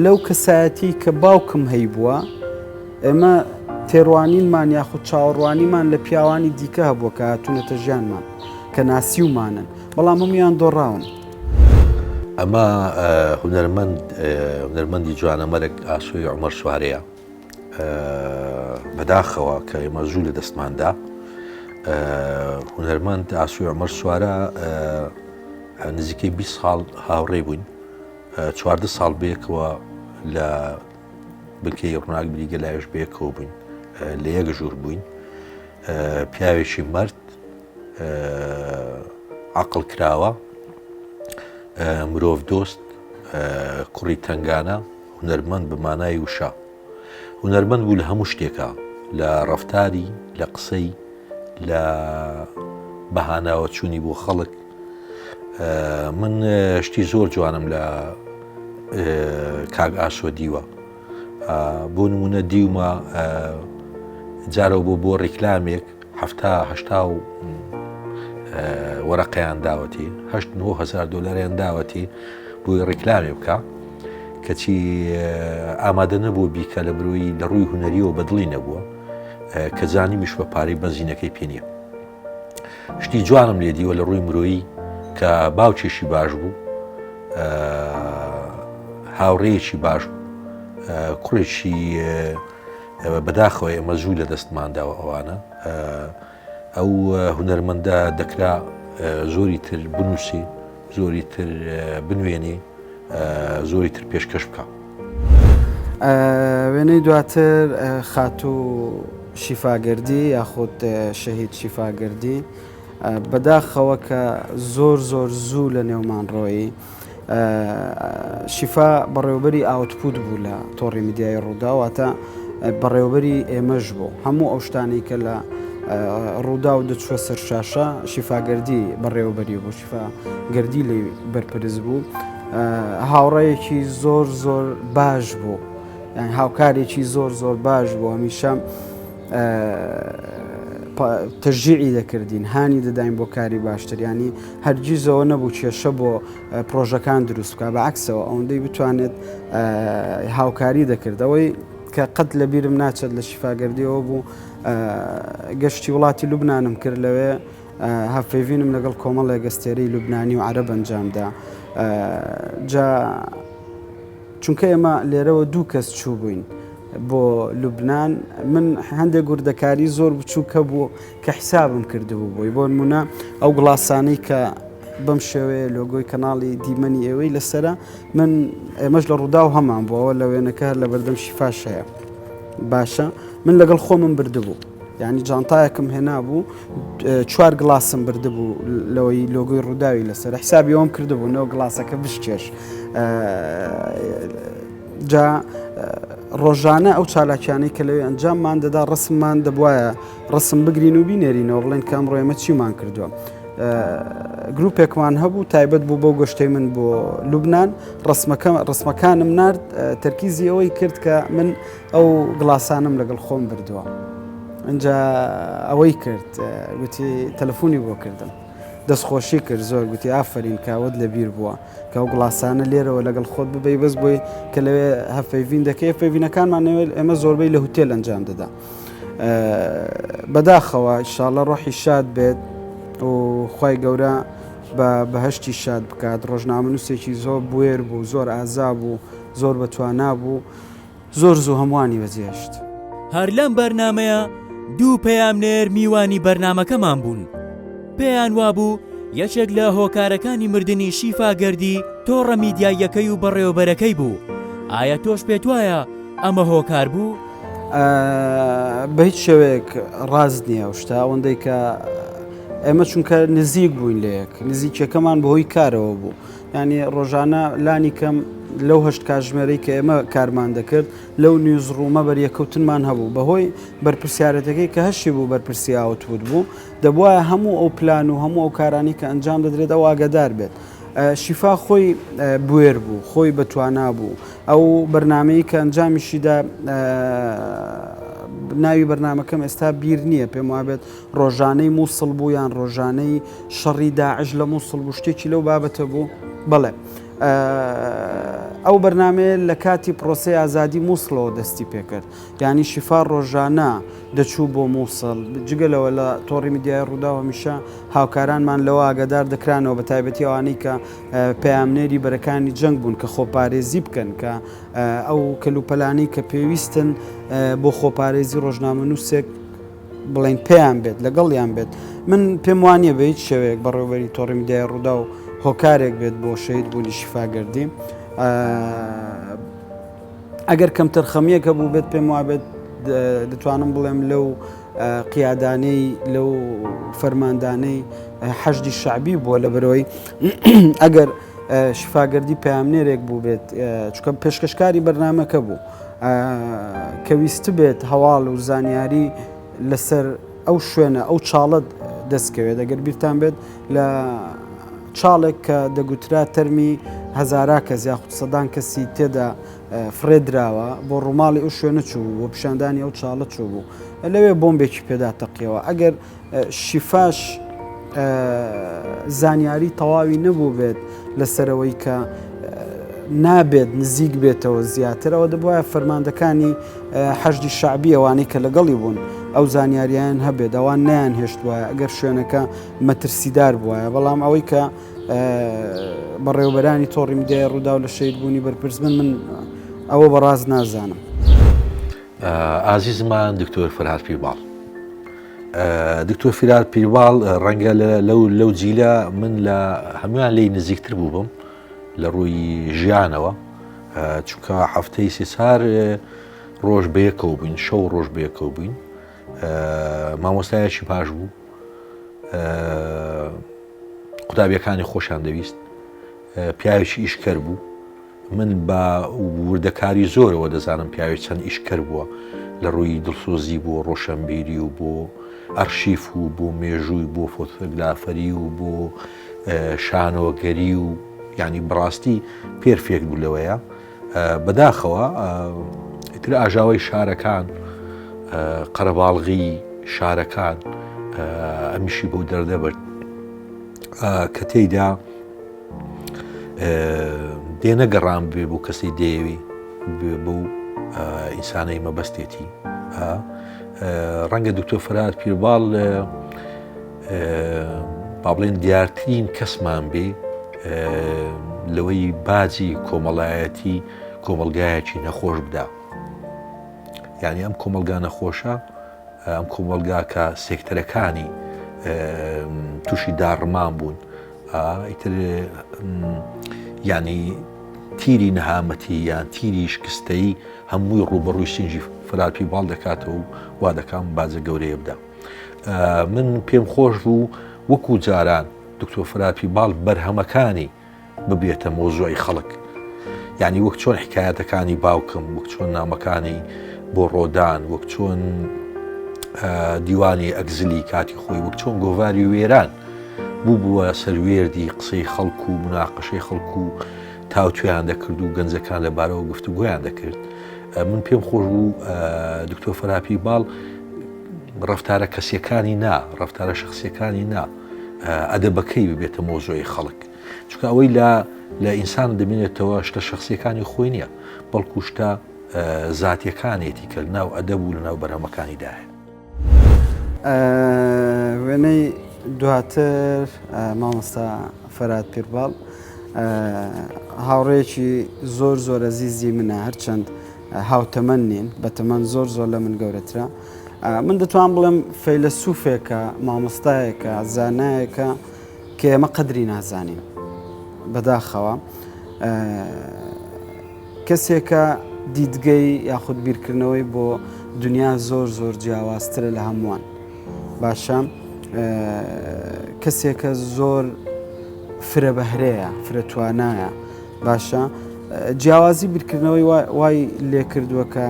لەو کەسایەتی کە باوکم هەی بووە ئێمە تێڕوانینمان یاخود چاوەڕوانیمان لە پیاوانی دیکە هەبووە کە هاتوونەتە ژیانمان کە ناسیومانن بەڵام هەمویان دۆڕاون ئەمە هونەرمەندی جوانەمەرێک ئاسوی عومەر سوارەیە بەداخەوە کە ئێمە زوو لە دەستماندا هونەرمەند ئاسوی عومەر سوارە نزیکەی 20 ساڵ هاوڕێ بووین 14 ساڵ بێکەوە لە بنکەی ڕۆناک بریگە لایەش بێکەوە بووین لە یەک ژوور بووین پیاوێکی مرد عەقڵ کراوە مرۆڤ دۆست کوڕی تنگانە هونەرمەند بە مانای وشە هونەرمەند بوو لە هەموو شتێکە لە ڕەفتاری لە قسەی لە بەهاناوە چوونی بۆ خەڵک من شتی زۆر جوانم لە کاک ئاسۆ دیوە بۆ نمونە دیومە جارە بۆ ڕیکلامێک هەشتا و وەرەقەیان داوەتی 9,000 دۆلاریان داوەتی بۆی ڕیکلامێ بکە کەچی ئامادە نەبوو بیکە لە بروی لە ڕووی هونەریەوە بەدڵی نەبووە کە زانیمیش بە پارەی بەنزینەکەی پێ نییە شتی جوانم لێ دیوە لە ڕووی مرۆیی کە باوکێشی باش بوو هاوڕێیەکی باش بوو کوڕێکی بەداخەوە ئێمە زوو لە دەستمانداوە ئەوانە ئەو هونەرمەندە دەکرا زۆری تر بنووسی زۆری تر بنوێنێ زۆری تر پێشکەش بکە وێنەی دواتر خاتوو شیفاگەردی یاخود شەهید شیفاگەردی بەداخەوە کە زۆر زوو لە نێومان ڕۆیی شیفا بەڕێوەبەری ئاوتپوت بوو لە تۆڕی میدیای ڕووداواتە بەڕێوەبەری ئێمەش بوو هەموو ئەو شتانی کە لە ڕوودا و دەچوە سەر شاشە شیفاگەردی بەڕێوەبەری بوو شیفاگەردی لێ بەرپرس بوو هاوڕێیەکی زۆر باش بوو یان هاوکارێکی زۆر باش بوو هەمیشە تەشجیعی دەکردین هانی دەداین بۆ کاری باشتر ینی هەرگیزەوە نەبوو کێشە بۆ پرۆژەکان دروست بکە بەعکسەوە ئەوەندەی بتوانێت هاوکاری دەکردەوەی کە قەت لە بیرم ناچێت لە شیفاگەردیەوە بوو گەشتی وڵاتی لوبنانم کرد لەوێ هەفپەیڤینم لەگەڵ کۆمەڵێک گەستێرەی لوبنانی و عەرەب ئەنجامدا جا چونکە ئێمە لێرەوە 2 کەس چوو بووین بۆ لوبنان من هەندێک گوردەکاری زۆر بچووکە بوو کە حیسابم کردبوو بۆی بۆ نمونە ئەو گڵاسانەی کە بەم شێوەیە لۆگۆی کەناڵی دیمەنی ئێوەی لەسرە من ئێمەش لە ڕوودا و هەمان بووەوە لە وێنەکە لە بەردەم شیفاش هەیە باشە من لەگەڵ خۆمم بردبوو یعنی جانتایەکم هێنا بوو 4 گڵاسم بردبوو لەوەی لۆگۆی ڕووداوی لەسەر حسابی ئەوم کردبوو نەوە گڵاسەکە بشکێش جا ڕۆژانە ئەو چالاکیانەی کە لەوێ ئەنجاممان دەدا ڕسممان دەبوایە ڕسم بگرین و بینێرینەوە بڵێن کام ڕۆیمە چیمان کردووە گروپێکمان هەبوو تایبەت بوو بۆ گەشتەی من بۆ لوبنان ڕسمەکانم نرد تەرکیزی ئەوەی کرد کە من ئەو گڵاسانم لەگەڵ خۆم بردووە ئەجا ئەوەی کرد گوتی تەلەفۆنی بۆ کردم دەستخۆشی کرد زۆر گوتی ئافرین کاوت لە بیر بووە کە ئەو گڵاسانە لێرەوە لەگەڵ خۆت ببەی بەس بۆی کە لەوێ هەفپەیڤین دەکەی هەفپەیڤینەکانمان ئێمە زۆربەی لە هوتێل ئەنجام دەدا بەداخەوە ئینشاڵڵا ڕۆحی شاد بێت و خی گەورە بە بەهشتی شاد بکات ڕۆژنامەنووسێکی زۆر بوێر بوو زۆر ئازا بوو زۆر بەتوانا بوو زۆر هەمووانی بەجێشت هەر لەم بەرنمەیە 2 پەیامنێر میوانی بەرنمەکەمان بوون پێیان وابوو یەکێک لە هۆکارەکانی مردنی شیفاگەردی تۆڕە میدیایەکەی و بەڕێوەبەرەکەی بوو ئایا تۆش پێت وایە ئەمە هۆکار بوو؟ بە هیچ شێوەیەک ڕاست نییە شتا ئەوەندەی کە ئێمە چونکە نزیک بووین لە یەک نزیکەکەمان بەهۆی کارەوە بوو ینی ڕۆژانە لانی کەم لەو هەشت کاتژمێرەی کە ئێمە کارمان دەکرد لەو نیوزڕوومە بەریەکەوتنمان هەبوو بەهۆی بەرپرسیارەتەکەی کە هەشی بوو بەرپرسی ئاوتوت بوو دەبواە هەموو ئەو پلان و هەموو ئەو کارانی کە ئەنجام دەدرێت ئەو ئاگدار بێت شیفا خۆی بوێر بوو خۆی بەتوانا بوو ئەو بەرنمەیە کە ئەنجامیشیدا ناوی بەرنمەکەم ئێستا بیر نییە پێم وابێت ڕۆژانەی مووسڵ بوو یان ڕۆژانەی شەڕی داعش لە مووسڵ بوو شتێکی لەو بابەتە بوو بەڵێ ئەو بەرنمەیە لە کاتی پرۆسی ئازادی مووسڵەوە دەستی پێکرد ینی شیفا ڕۆژانە دەچوو بۆ مووسڵ جگەلەوە لە تۆڕی میدیای ڕوودا هەمیشە هاوکارانمان لەوە ئاگدار دەکرانەوە بە تایبەتی ئەوانەی کە پەیامنێری بەرەکانی جەنگ بوون کە خۆپارێزی بکەن کە ئەو کەلوپەلانی کە پێویستن بۆ خۆپارێزی ڕۆژنامە نووسێک بڵین پێیان بێت لەگەڵیان بێت من پێم وانە بە هیچ شێوەیەک بەڕێوەبەری تۆڕی میدیای ڕوودا و هۆکارێک بێت بۆ شەید بوونی شیفاگەردی ئەگەر کەم تەرخەمیەکە بوو بێت پێم وابێت دەتوانم بڵێم لەو قیادانەی لەو فەرماندانەی حەشدی شعبی بووە لە بەرەوەی ئەگەر شیفاگەردی پەیامنێرێک بوو بێت چونکە پێشکەشکاری بەرنمەکە بوو کە ویست بێت هەواڵ و زانیاری لەسەر ئەو شوێنە ئەو چاڵت دەستکەوێت ئەگەر بیرتان بێت لە چاڵێک کە دەگوترا تەرمی هەزارا کەس یاخود سەدان کەسی تێدا فرێدراوە بۆ ڕووماڵی ئەو شوێنە چوو بۆ پیشاندانی ئەو چاڵە چوو بوو لەوێ بۆمبێکی پێدا تەقیەوە ئەگەر شیفاش زانیاری تەواوی نەبوو بێت لەسەرەوەی کە نابێت نزیک بێتەوە زیاترەوە دەبواە فەرماندەکانی حەشدی شعبی ئەوانەی کە لەگەڵی بوون ئەو زانیاریان هەبێت ئەوان نیان هێشت وایە ئەگەر شوێنەکە مەترسیدار بووایە بەڵام ئەوەی کە بەڕێوەبەرانی تۆڕی میدیای ڕوودا و لە شەید بوونی بەرپرس بن من ئەوە بەڕاز نازانم. ئازیزمان دکتۆر فەرهاد پیرباڵ دکتۆر فەرهاد پیرباڵ ڕەنگە لەو جیلە من لە هەمویان لی نزیکتر بوو بم لە ڕووی ژیانەوە چونکە هەفتەی سێسار ڕۆژ بەیەکەوە بووین شەو ڕۆژ بەیەکەوە بووین مامۆستایەکی پاش بوو قوتابیەکانی خۆشیان دەویست پیاوێکی ئیشکەر بوو من بە وردەکاری زۆرەوە دەزانم پیاوێک چەند ئیشکەر بووە لە ڕووی دڵسۆزی بۆ ڕۆشنبیری و بۆ ئەرشیف و بۆ مێژووی بۆ فۆتۆگرافەری و بۆ شانۆگەری و یعنی بڕاستی پێرفێک بوو لەوەیە بەداخەوە ئیتر ئاژاوی شارەکان قەرەباڵغی شارەکان ئەمیشی بۆ دەردەبرد کە تێیدا دێنەگەڕان بێ بۆ کەسی دەیەوی بۆ ئینسانەی مەبەستێتی ڕەنگە دکتۆر فەرهاد پیرباڵ با بڵێن دیارترین کەسمان بێ لەوەی باجی کۆمەڵایەتی کۆمەلگایەکی نەخۆش بدا یعنی ئەم کۆمەلگا نەخۆشە ئەم کۆمەلگا کە سێکتەرەکانی تووشی داڕمان بوون ئیتر ینی تیری نەهامەتی یان تیری شکستەی هەمووی ڕوبەڕووی سینجی فەرهاد پیرباڵ دەکاتەوە و وا دەکەم بازە گەورەیە بدا من پێم خۆش بوو وەکو جاران دکتۆر فەرهاد پیرباڵ بەرهەمەکانی ببێتە مۆزوعی خەڵک یعنی وەک چۆن حکایەتەکانی باوکم وەک چۆن نامەکانی بۆ ڕۆدان وەک چۆن دیوانی ئەگزلی کاتی خۆی وەک چۆن گۆڤاری وێران بووە سەروێردی قسەی خەڵکو و مناقەشەی خەڵکو و تاوتویان دەکرد و گەنجەکان لەبارەوە گفتوگۆیان دەکرد من پێم خۆش بوو دکتۆر فەرهاد پیرباڵ ڕەفتارە کەسیەکانی نا ڕەفتارە شخصیەکانی نا ئەدەبەکەی ببێتە مۆزوعی خەڵک چونکە ئەوەی لە ئینسان دەبێنێتەوە شتە شخصیەکانی خۆی نییە بەڵکو شتە زاتیەکانێتی کە ناو ئەدەب و لە ناو بەرهەمەکانیداهێ وێنەی دواتر مامۆستا فەرهاد پیرباڵ هاوڕێکی زۆر زۆر ئەزیزی منە هەرچەند هاوتەمەن نین بە تەمەن زۆر زۆر لە من گەورەترە من دەتوان بڵێم فەیلسوفێکە مامۆستایەکە زانایەکە کە ئێمە قەدری نازانین بەداخەوە کەسێکە دیدگەی یاخود بیرکردنەوەی بۆ دنیا زۆر زۆر جیاوازترە لە هەمووان. باشە کەسێکە زۆر فرە بەهرەیە، فرە توانایە. باشە جیاوازی بیرکردنەوەی وای لێ کردووە کە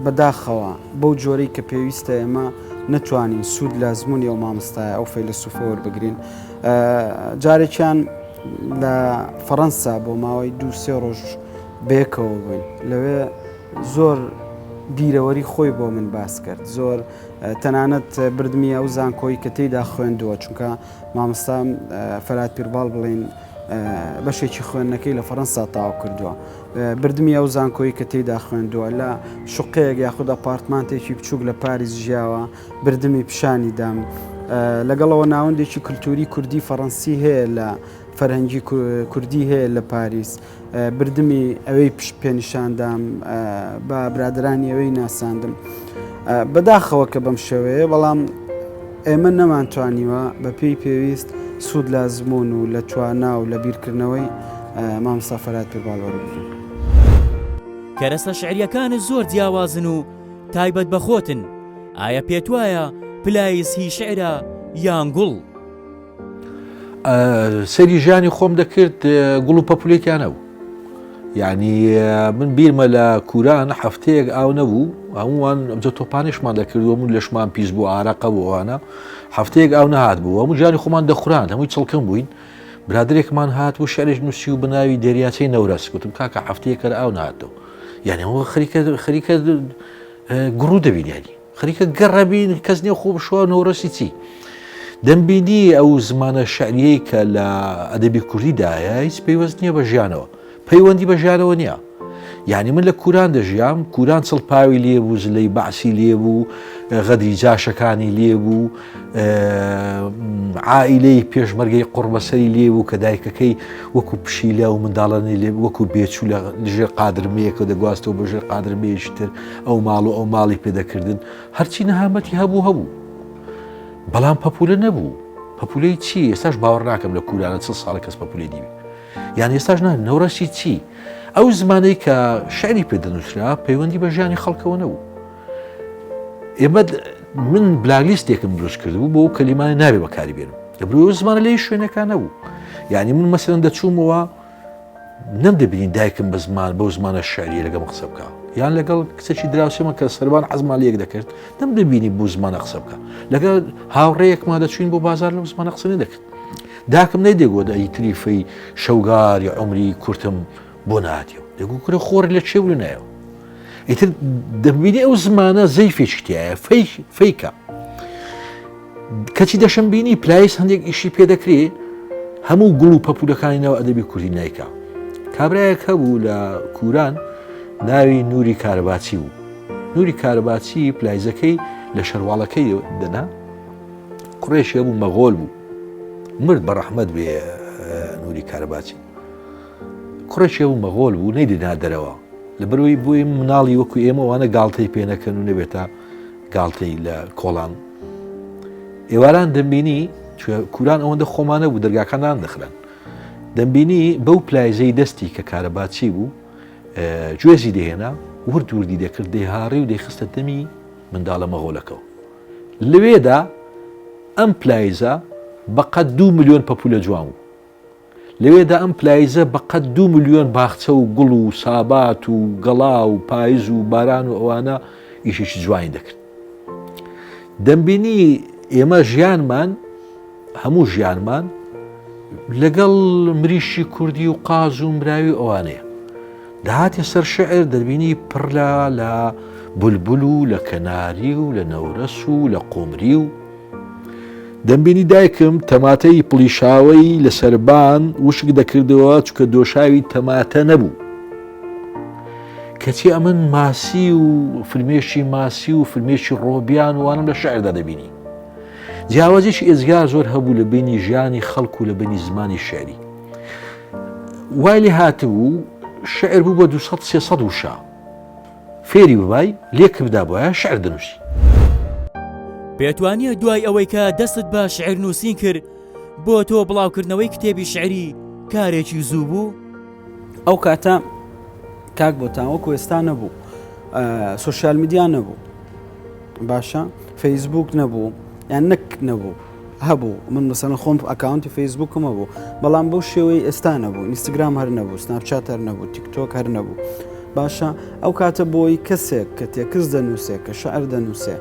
بەداخەوە بەو جۆرەی کە پێویستە ئێمە نەتوانین سوود لە زمانی ئەو مامۆستایە ئەو فەیلسوفە وەربگرین. جارێکیان لە فەڕەنسا بۆ ماوەی 2-3 ڕۆژ بێکەوە بووین، لەوێ زۆر بیرەوەری خۆی بۆ من باس کرد، زۆر تەنانەت بردمی ئەو زانکۆی کە تێیدا خوێندووە، چونکە مامۆستا فەرات پیرباڵ بڵێن بەشێکی خوێندنەکەی لە فەڕەنسا تاوا کردووە، بردمی ئەو زانکۆی کە تێیدا خوێندووە لە شوقەیەک یاخود ئەپارتمانتێکی بچووک لە پاریس ژیاوە، بردمی پیشانی دام. لەگەڵەوە ناوەندێکی کللتوری کوردی فەڕەنسی هەیە لە فەرهەنگی کوردی هەیە لە پاریس، بردمی ئەوەی پێنیشاندام، بە برادرانی ئەوەی ناساندم. بەداخەوە کە بەم شێوەیە، بەڵام ئێمە نەمانتوانیوە بە پێی پێویست سوود لە زمون و لە توانا و لە بیرکردنەوەی مامۆستا فەرات پیرباڵ وەربگرین. کەرەستە شعریەکانت زۆر جیاوازن و تایبەت بەخۆتن. ئایا پێت وایە پلایس هی شعرە یان گوڵ؟ سەری ژیانی خۆم دەکرد گوڵ و پەپولێکیانە بوو. یعنی من بیرمە لە کوران هەفتەیەک ئاو نەبوو، هەمووان ئەمجە تۆپانیشمان دەکردووە من لەشمان پیس بوو ئارەقە بۆ ئەوانە، هەفتەیەک ئاو نەهات بوو، هەموو جانی خۆمان دەخوران، هەمووی چڵکم بووین. برادرێکمان هات بوو شعرێک نووسی و بناوی دەریاچەی نەورەس، گوتم کاکە هەفتەیەکە ئاو نهاتەوە. یعنی ئەوە خەریکە گوڕوو دەبین، یعنی خەریکە گەڕەبین، کەس نییە خۆ بشوە نەورەسی چی. دەمبینی ئەو زمانە شعریەی کە لە ئەدەبی کوردیدایە هیچ پەیوەست نییە بە ژیانەوە، پەیوەندی بە ژیانەوە نییە. یعنی من لە کوران دەژیام، کوران چڵپاوی لێبوو، زلەی بەعسی لێبوو، غەدری جاشەکانی لێبوو، عائیلەی پێشمەرگەی قوڕبەسەری لێبوو کە دایکەکەی وەکو پشیلە و منداڵانی لێ وەکو بێچوو لە ژێر قادرمەیەکە دەگواستەوە بە ژێر قادرمەیەشتر ئەو ماڵ و ئەو ماڵی پێدەکردن، هەرچی نەهامەتی هەبوو. بەڵام پەپولە نەبوو. پەپولەی چی؟ ئێستاش باوەڕ ناکەم لە کورانە 40 ساڵە کەس پەپولەی دیوی. یان ئێستاش نەورەسی چی؟ ئەو زمانەی کە شعری پێدەنووسرا پەیوەندی بە ژیانی خەڵکەوە نەبوو. ئێمە من بلالیستێکم دروست کردبوو بۆ ئەو کەلیمانە نابێ بەکاری بێنم، دەبروی ئەو زمانە لێی شوێنەکان نەبوو. یعنی من مەسەلەن دەچوومەوە نەمدەبینین دایکم بە زمان بەو زمانە شعری لەگەڵ قسە بکە، یان لەگەڵ کچێکی دراوسێمە کە سەربان حەزمان لێک دەکرد نەمدەبینی بۆ زمانە قسە بکە، لەگەڵ هاوڕێیەکمان دەچوین بۆ بازار لەو زمانە قسە نەدەکرد. داکم نەیدەگوە دەی تریفەی شەوگاری عمری کورتم بۆ نهاتیەوە، دەگو کورە خۆڕی لە چێ نایەوە. ئیتر دەبینی ئەو زمانە زەیفێکی تایە، فەیکە. کەچی دەشەمبینی پلایس هەندێک ئیشی پێدەکرێ، هەموو گوڵ و پەپولەکانینەوە ئەدەبی کوردی نایکا. کابرایەک هەبوو لە کوران ناوی نووری کارەباچی بوو. نووری کارەباچی پلایزەکەی لە شەرواڵەکەی دەنا، کوڕێشی بوو مەغۆل بوو، مرد بە ڕەحمەت بێ نووری کارەباچی. کوڕێکی بوو مەغۆل بوو، نەیدنا دەرەوە، لەبەرەوەی بۆی مناڵی وەکو ئێمە وانە گاڵتەی پێ نەکەن و نەبێتە گاڵتەی لە کۆڵان. ئێواران دەمبینی کوران ئەوەندە خۆمانە بوو دەرگاکانان دەخران، دەمبینی بەو پلایزەی دەستی کە کارەباچی بوو گوێزی دەهێنا، وردی دەکرد، دەیهاڕی و دەیخستە دەمی منداڵە مەغۆلەکەەوە. لەوێدا ئەم پلایزە بەقەت 2 ملیۆن پەپولە جوان بوو. لەوێدا ئەم پلایزە بەقەت 2 ملیۆن باخچە و گوڵ و سابات و گەڵا و پایز و باران و ئەوانە ئیشێکی جوانی دەکرد. دەمبینی ئێمە ژیانمان، هەموو ژیانمان لەگەڵ مریشی کوردی و قاز و مراوی ئەوانەیە. داهاتێ سەر شعر دەبینی پڕ لە بولبول و لە کەناری و لە نەورەس و لە قۆمری و دەمبینی دایکم تەماتەی پڵیشاوەی لە سەربان وشک دەکردەوە چکە دۆشاوی تەماتە نەبوو. کەچی ئەمن ماسی و فرمێشی ماسی و فرمێشی ڕۆبیان وانم لە شعردا دەبینی. جیاوازیشی ئێزگار زۆر هەبوو لە بینی ژیانی خەڵک و لە بینی زمانی شعری. وای لێ هاتبوو شعر بوو بە 200-300 وشە. فێری ببای لێکردا بۆیە شعر دەنووسی. پێتوانیە دوای ئەوەی کە دەستت بە شعر نووسین کرد بۆ تۆ بڵاوکردنەوەی کتێبی شعری کارێکی زوو بوو؟ ئەو کاتە کاک بۆتان وەکو ئێستا نەبوو، سوۆسیال میدیا نەبوو، باشە فەیسبوک نەبوو، یان نەک نەبوو، هەبوو. من مەسەڵەن خۆم ئەکاونتی فەیسبوکم هەبوو، بەڵام بەو شێوەی ئێستا نەبوو. ئینستاگرام هەر نەبوو، سناپچات هەر نەبوو، تیکتۆک هەر نەبوو. باشە ئەو کاتە بۆی کەسێک کە تێکس دەنووسێ، کە شەعر دەنووسێ،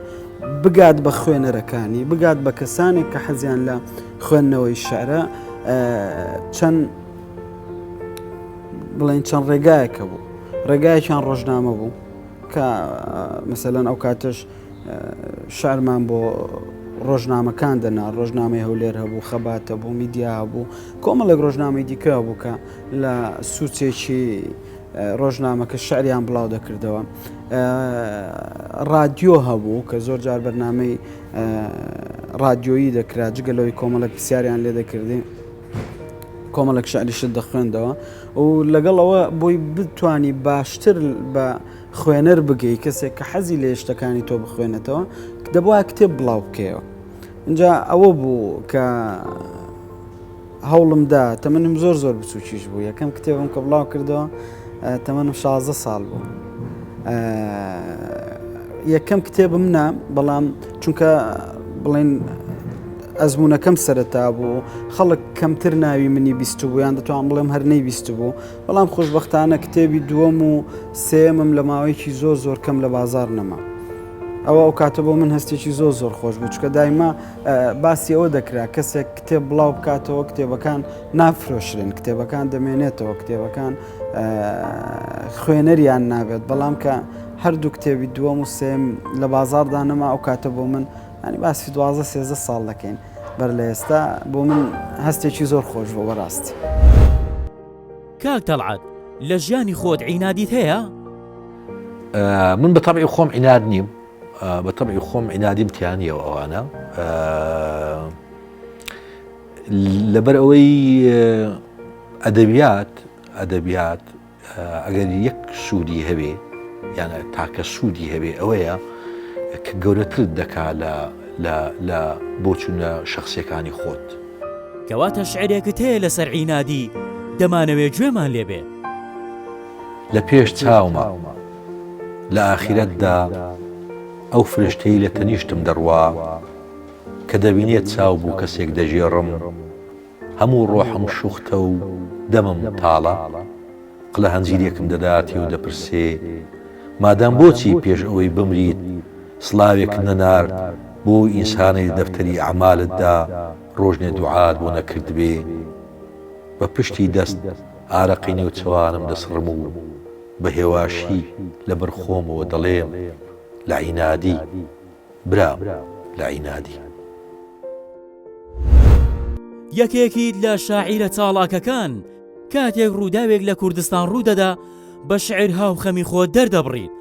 بگات بە خوێنەرەکانی، بگات بە کەسانێک کە حەزیان لە خوێندنەوەی شەعرە، چەند بڵێن چەند ڕێگایەکە بوو. ڕێگایەکیان ڕۆژنامە بوو کە مەسەلەن ئەو کاتش شەعرمان بۆ ڕۆژنامەکان دەنا، ڕۆژنامەی هەولێر هەبوو، خەباتە بوو، میدیا هەبوو، کۆمەڵێک ڕۆژنامەی دیکە هەبوو کە لە سوچێکی ڕۆژنامەکە شعریان بڵاو دەکردەوە. رادیۆ هەبوو کە زۆر جار بەرنامەی رادیۆیی دەکرا، جگەلەوەی کۆمەڵک پرسیاریان لێ دەکردی، کۆمەڵک شعریشت دەخوێندەوە و لەگەڵەوە بۆی بتانی باشتر بە خوێنەر بگەی، کەسێک کە حەزی لە هێشتەکانی تۆ بخوێنێتەوە دەبووە کتێب بڵاو بکەیەوە. اینجا ئەوە بوو کە هەوڵمدا، تەمەنم زۆر بچووکیش بوو، یەکەم کتێبم کە بڵاو کردەوە تەمەنم 16 ساڵ بوو. یەکەم کتێبم نا، بەڵام چونکە بڵێن ئەزمونونەکەم سەرەتا بوو، خەڵک کەمتر ناوی منی بیست بوو، یان دەتوان بڵێم هەرنەی بیست بوو، بەڵام خۆشبەختانە کتێبی دووەم و سێمم لە ماوەیەکی زۆر کەم لە بازار نەما. ئەوە ئەو کاتە بۆ من هەستێکی زۆر خۆش بوو، چکە دایما باسی ئەوە دەکرا کەسێک کتێب بڵاو بکاتەوە، کتێبەکان نافرۆشرێن، کتێبەکان دەمێنێتەوە، کتێبەکان خوێنەریان نابێت، بەڵام کە هەردوو کتێبی دووەم و سێم لە بازاردا نەما، ئەو کاتە بۆ من ینی باسی 12-13 ساڵ دەکەین، بەر لە ئێستا بۆ من هەستێکی زۆر خۆش بۆ بەڕاستی. کاک تەڵعەت لە ژیانی خۆت عینادیت هەیە؟ من بەتەبعی خۆم عیناد نیم، بەتەبعی خۆم عینادیم تیان نیەوە ئەوانە، لەبەر ئەوەی ئەدەبیات ئەگەر یەک سوودی هەبێ یان تاکە سوودی هەبێ ئەوەیە کە گەورەتر دەکا لە بۆچوونە شخصیەکانی خۆت. کەواتە شعرێکت هەیە لەسەر عینادی دەمانەوێت گوێمان لێبێ؟ لە پێش چاومە لە ئاخرەتدا ئەو فرشتەی لە تەنیشتم دەڕوا، کە دەبینێت چاو بوو کەسێک دەژێڕم، هەموو ڕۆحم شوختە و دەمم تاڵە، قلە هەنجیرێکم دەداتی و دەپرسێ مادام بۆچی پێش ئەوەی بمریت سڵاوێک نەنارد بۆ ئینسانی دەفتەری ئەعمالتدا ڕۆژنێ دوعات بۆ نەکرد بێ، بە پشتی دەست ئارەقی نێوچەوانم دەسڕم و بە هێواشی لەبەر خۆمەوە دەڵێم لە عینادی برام لە عینادی. یەکێکیت لە شاعیرە چاڵاکەکان کاتێک ڕووداوێک لە کوردستان ڕوودەدا بە شعر هاوخەمی خۆت دەردەبڕیت،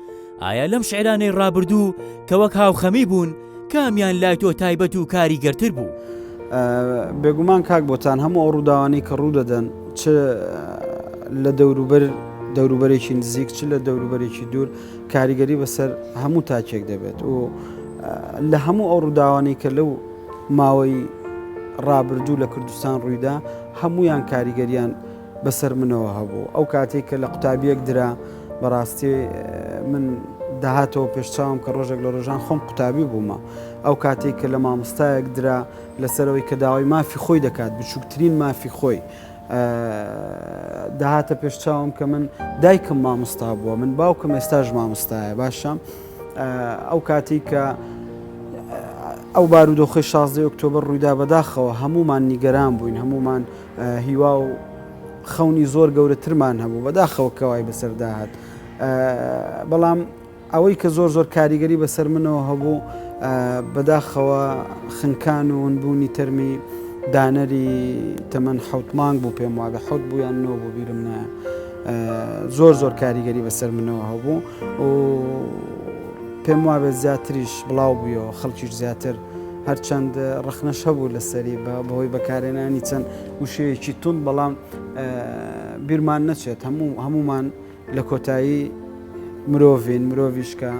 ئایا لەم شعرانەی ڕابردوو کە وەک هاوخەمی بوون کامیان لای تۆ تایبەت و کاریگەرتر بوو؟ بێگومان کاک بۆتان هەموو ئەو ڕووداوانەی کە ڕوودەدەن، چ لە دەوروبەرێکی نزیک چ لە دەوروبەرێکی دوور، کاریگەری بەسەر هەموو تاکێک دەبێت و لە هەموو ئەو ڕووداوانەی کە لەو ماوەی ڕابردوو لە کوردستان ڕوویدا هەمویان کاریگەریان بەسەر منەوە هەبوو. ئەو کاتێک کە لە قوتابیەک درا، بەڕاستی من داهاتەوە پێشچاوم کە ڕۆژێک لە ڕۆژان خۆم قوتابی بوومە، ئەو کاتێک کە لە مامۆستایەک درا لەسەرەوەی کە داوای مافی خۆی دەکات، بچووکترین مافی خۆی داهاتە پێشچاوم کە من دایکم مامۆستا بووە، من باوکم ئێستاژ مامۆستایە. باشە ئەو کاتی کە ئەو بارودۆخی 16 ئۆکتۆبەر ڕوویدا بەداخەوە هەمومان نیگەران بووین، هەمومان هیوا و خەونی زۆر گەورەترمان هەبوو، بەداخەوە کەوای بەسەرداهات، بەڵام ئەوەی کە زۆر کاریگەری بەسەر منەوە هەبوو بەداخەوە خنکان و ونبوونی تەرمی دانەری تەمەن 7 مانگ بوو، پێم وابێ 7 بوو یان 9 بوو بیرم نایە، زۆر کاریگەری بەسەر منەوە هەبوو و پێم وابێت زیاتریش بڵاو بوویەوە، خەڵکیش زیاتر هەرچەند ڕخنەش هەبوو لەسەری بەهۆی بەکارهێنانی چەند وشەیەکی تون، بەڵام بیرمان نەچێت هەمومان لە کۆتایی مرۆڤیش کە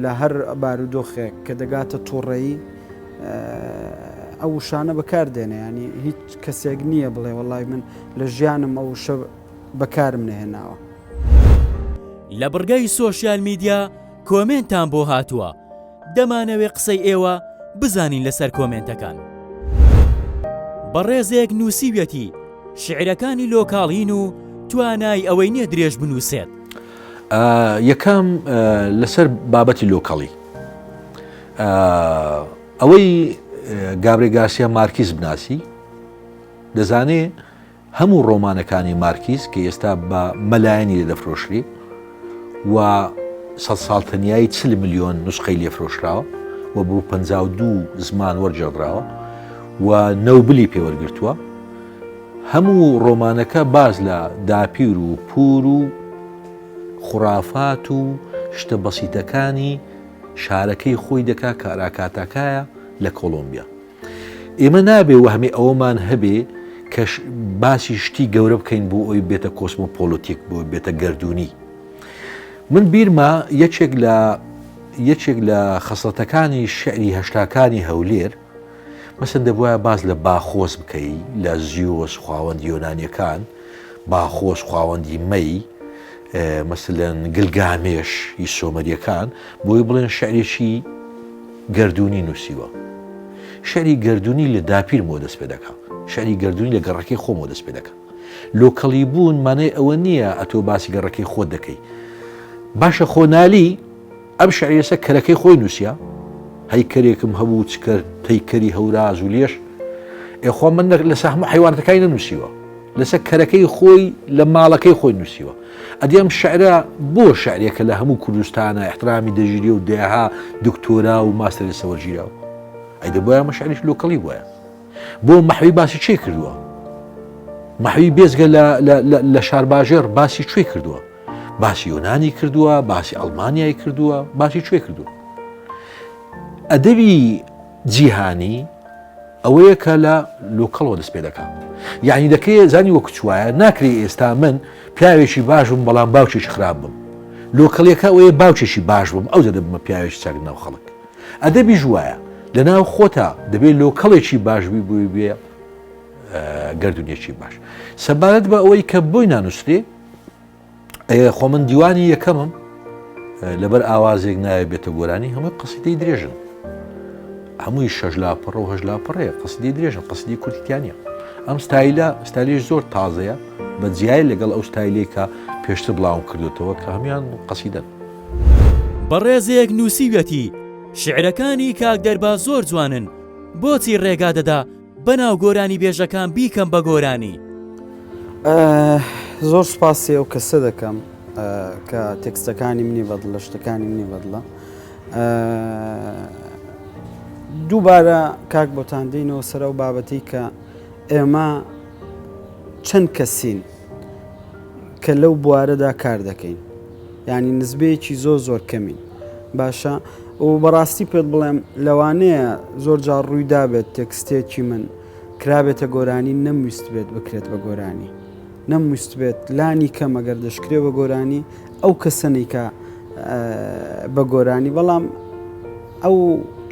لە هەر بارودۆخێک کە دەگاتە تووڕەیی ئەو وشانە بەکاردێنێ، ینی هیچ کەسێک نییە بڵێ وەڵای من لە ژیانم ئەو وشە بەکارم نەهێناوە. لە بڕگەی سۆشیال میدیا کۆمنتان بۆ هاتووە دەمانەوێ قسەی ئێوە بزانین لەسەر کۆمنتەکان. بەڕێزێک نووسیوێتی شعرەکانی لۆکاڵین و توانای ئەوەی نییە درێژ بنووسێت. یەکەم لەسەر بابەتی لۆکاڵی ئەوەی گابرێ گارسیا مارکیز بناسی دەزانێ هەموو ڕۆمانەکانی مارکیز کە ئێستا بە مەلایەنی لێ دەفرۆشری و 100 ساڵ تەنیایی 40 ملیۆن نوسخەی لێفرۆشراوە و بۆ 52 زمان وەرجێڕراوە و نەوبلی پێوەرگرتووە. هەموو ڕۆمانەکە باز لە داپیر و پور و خوڕافات و شتە بەسیتەکانی شارەکەی خۆی دەکا کاراکاتەکایە لە کۆلۆمبیا. ئێمە نابێ وەهمێ ئەوەمان هەبێ کە باسی شتی گەورە بکەین بۆ ئەوی بێتە کۆسمۆپۆلۆتیک بۆ بێتە گەردوونی. من بیرمە یەکێک لە خەسڵەتەکانی شعری هەشتاکانی هەولێر مەسەن دەبووە باز لە باخۆز بکەی لە زیۆس خواوەندی یۆنانیەکان، باخۆز خواوەندی مەی، مەسەلەن گلگامێش هی سۆمەریەکان بۆی بڵێن شعرێکی گەردوونی نووسیوە. شعری گەردوونی لە داپیر مۆ دەست پێ دەکات، شعری گەردوونی لە گەڕەکەی خۆ مۆ دەست پێ دەکات. لۆکەڵی بوون مانای ئەوە نییە ئەتۆ باسی گەڕەکەی خۆت دەکەی. باشە خۆنالی ئەم شعریەسە کەرەکەی خۆی نووسیا، هەیکەرێکم هەبوو چکە پەیکەری هەوراز و لێش ئێخوا من لەسەر هەموو حیوانەکەی نەنووسیوە، لەسەر کەرەکەی خۆی لە ماڵەکەی خۆی نووسیوە. ئەدیەم شعرە بۆ شعرێکە لە هەموو کوردستانە احترامی دەژیری و دێها دکتۆرا و ماستەر سەوەرگیراوە. ئەیدە بۆیە ئەمە شعریش لۆکەڵی بۆیە. بۆ مەحوی باسی چێ کردووە؟ مەحوی بێزگە لە شارباژێر باسی کوێ کردووە؟ باسی یۆنانی کردووە، باسی ئەڵمانیای کردووە، باسی کوێ کردووە؟ ئەدەبی جیهانی ئەوەیە کە لە لۆکەڵەوە دەست پێ دەکات. یعنی دەکەی زانی وەکو چوایە ناکرێ ئێستا من پیاوێکی باش بم بەڵام باوکێکی خراپ بم. لۆکەڵیەکە ئەوەیە باوکێکی باش بم ئەو دەدە بمە پیاوێکی چاک ناو خەڵک. ئەدەبی ژوایە لە ناو خۆتا دەبێت لۆکەڵێکی باشبی بووی بێ گەردونیەکی باش. سەبارەت بە ئەوەی کە بۆی نانووسێ خۆ من دیوانی یەکەمم لەبەر ئاوازێک نایە بێتە گۆرانی هەمووی قەسیدەی درێژن. هەمووی 6 لاپەڕە و 8 لاپەڕەیە قەسیدەی درێژن، قەسیدەی کورتیانە. ئەم ستایلێش زۆر تازەیە بە جیای لەگەڵ ئەو ستایلەی کە پێشتر بڵاوم کردوتەوە کە هەمیان قەسیدەن. بەڕێزێک نووسیوێتی شعرەکانی کاک دەرباز زۆر جوانن، بۆچی ڕێگا دەدا بەناو گۆرانی بێژەکان بیکەم بە گۆرانی؟ زۆر سپاسی ئەو کەسە دەکەم کە تێکستەکانی منی بەدڵە، شتەکانی منی بەدڵە. دووبارە کاک بۆتان دێنەوە سەر ئەو بابەتی کە ئێمە چەند کەسین کە لەو بوارەدا کار دەکەین، یعنی نزبەیەکی زۆر کەمین. باشە و بەڕاستی پێت بڵێم لەوانەیە زۆر جار ڕوویدا بێت تێکستێکی من کرابێتە گۆرانی نەمویست بێت بکرێت بە گۆرانی، نەمویست بێت لانی کەم ئەگەر دەشکرێ بە گۆرانی ئەو کەسەنی کە بە گۆرانی، بەڵام ئەو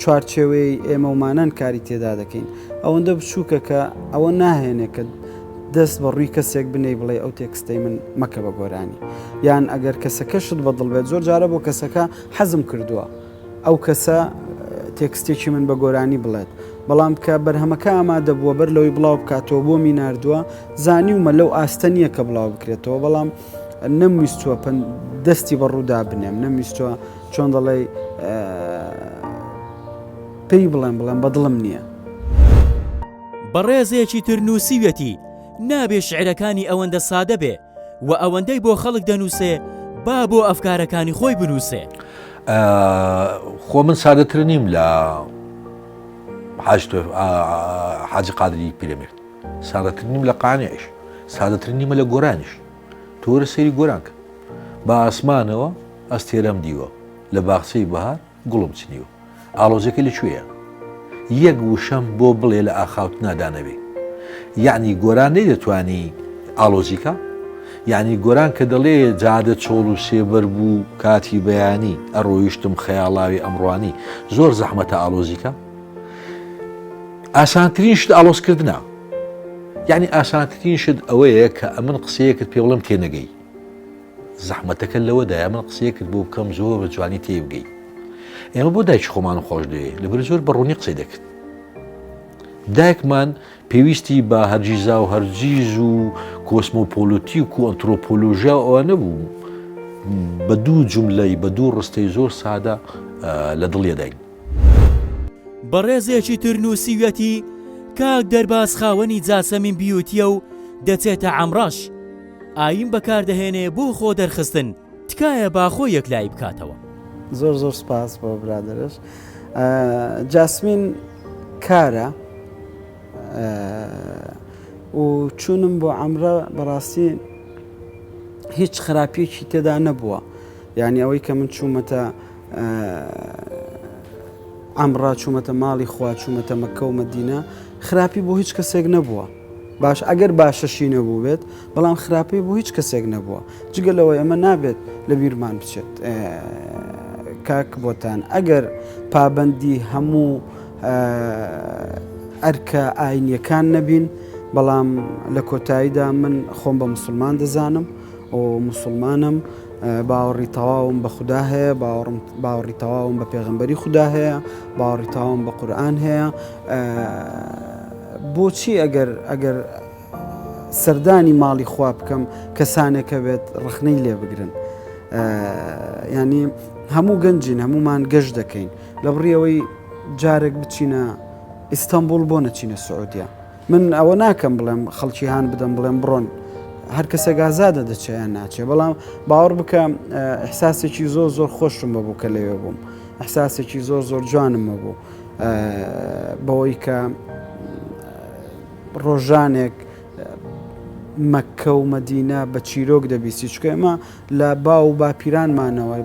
چوارچێوەی ئێمەمانان کاری تێدا دەکەین ئەوەندە بچووکە کە ئەوە ناهێنێ کە دەست بە ڕووی کەسێک بنێ بڵێ ئەو تێکستەی من مەکە بە گۆرانی، یان ئەگەر کەسەکەشت بەدڵ بێت زۆر جارە بۆ کەسەکە حەزم کردووە ئەو کەسە تێکستێکی من بە گۆرانی بڵێت، بەڵام کە بەرهەمەکە ئامادە بووە بەر لەوەی بڵاو بکاتەوە بۆ میناردووە زانیومە لەو ئاستە نییە کە بڵاو بکرێتەوە، بەڵام نەمویستووە دەستی بەڕوودا بنێم، نەمویستووە چۆن دەڵێ پێی بڵێم بەدڵم نییە. بەڕێزێکی تر نووسیوێتی نابێ شعرەکانی ئەوەندە سادە بێ و ئەوەندەی بۆ خەڵک دەنووسێ با بۆ ئەفکارەکانی خۆی بنووسێ. خۆ من سادەتر نیم لە حاجی قادری پیرەمێرد، سادەتر نیم لە قانیعش، سادەتر نیمە لە گۆرانیش. تۆرە سەیری گۆرانکە بە ئاسمانەوە ئەستێرەم دیوە لە باخچەی بەهار گوڵم چنیوە، ئاڵۆزەکە لەکوێیە؟ یەک وشەم بۆ بڵێ لە ئاخاوت نادانەبێ. یعنی گۆران نەیدەتوانی ئاڵۆزیکە، یعنی گۆران کە دەڵێ جادە چۆڵ و سێبەر بوو کاتی بەیانی ئەڕۆیشتم خەیاڵاوی ئەمڕوانی زۆر زەحمەتە ئاڵۆزیکە. ئاسانترین شت ئاڵۆزکردنە، یعنی ئاسانترین شت ئەوەیە کە ئەمن قسەیەکت پێ بڵم تێنەگەی، زەحمەتەکە لەوەدایە من قسەیە کرد بۆ بکەم زۆر بە جوانی تێبگەی ئێمە بۆ دایکی خۆمان خۆش دەوێت لەبەر زۆر بەڕوونی قسەی دەکرد دایکمان پێویستی بە هەرگیزا و هەرگیز و کۆسمۆپۆلیتیک و ئەنترۆپۆلۆژیا ئەوە نەبوو بە دوو جوملەی بە دوو ڕستەی زۆر سادە لە دڵێداین بەڕێزێکی تر نووسیوەتی کاک دەرباز خاوەنی جاسەمین بیوتیە و دەچێتە عەمڕەش ئایم بەکاردەهێنێ بۆ خۆ دەرخستن تکایە باخۆ یەکلای بکاتەوە زۆر زۆر سپاس بۆ برادرش جاسمین کارە و چوونم بۆ عەمرە بەڕاستی هیچ خراپیەکی تێدا نەبووە یعنی ئەوەی کە من چوومەتە عەمرە چوومەتە ماڵی خوا چوومەتە مەککە و مەدینە خراپی بۆ هیچ کەسێک نەبووە باش ئەگەر باشەشی نەبوو بێت بەڵام خراپی بۆ هیچ کەسێک نەبووە جگەلەوە ئەمە نابێت لە بیرمان بچێت کاک بۆتان ئەگەر پابەندی هەموو ئەرکە ئاینیەکان نەبین بەڵام لە کۆتاییدا من خۆم بە موسڵمان دەزانم و موسڵمانم باوەڕی تەواوم بە خودا هەیە باوەڕی تەواوم بە پێغەمبەری خودا هەیە باوەڕی تەواوم بە قورئان هەیە بۆچی ئەگەر سەردانی ماڵی خوا بکەم کەسانێکە بێت ڕخنەی لێ بگرن ینی هەموو گەنجین هەمومان گەشت دەکەین لە بڕیەوەی جارێک بچینە ئیستانبول بۆ نەچینە سعودیا من ئەوە ناکەم بڵێم خەڵکی هاان بدەم بڵێم بڕۆن هەر کەسێک ئازادە دەچیان ناچێ بەڵام باوەڕ بکەم ئەحساسێکی زۆر زۆر خۆشم بەبوو کە لەوێ بووم ئەحساسێکی زۆر زۆر جوانم بوو بەوەی کە ڕۆژانێک مەککە و مەدینە بە چیرۆک دەبیستی چکە ئێمە لە باو و باپیرانمانەوە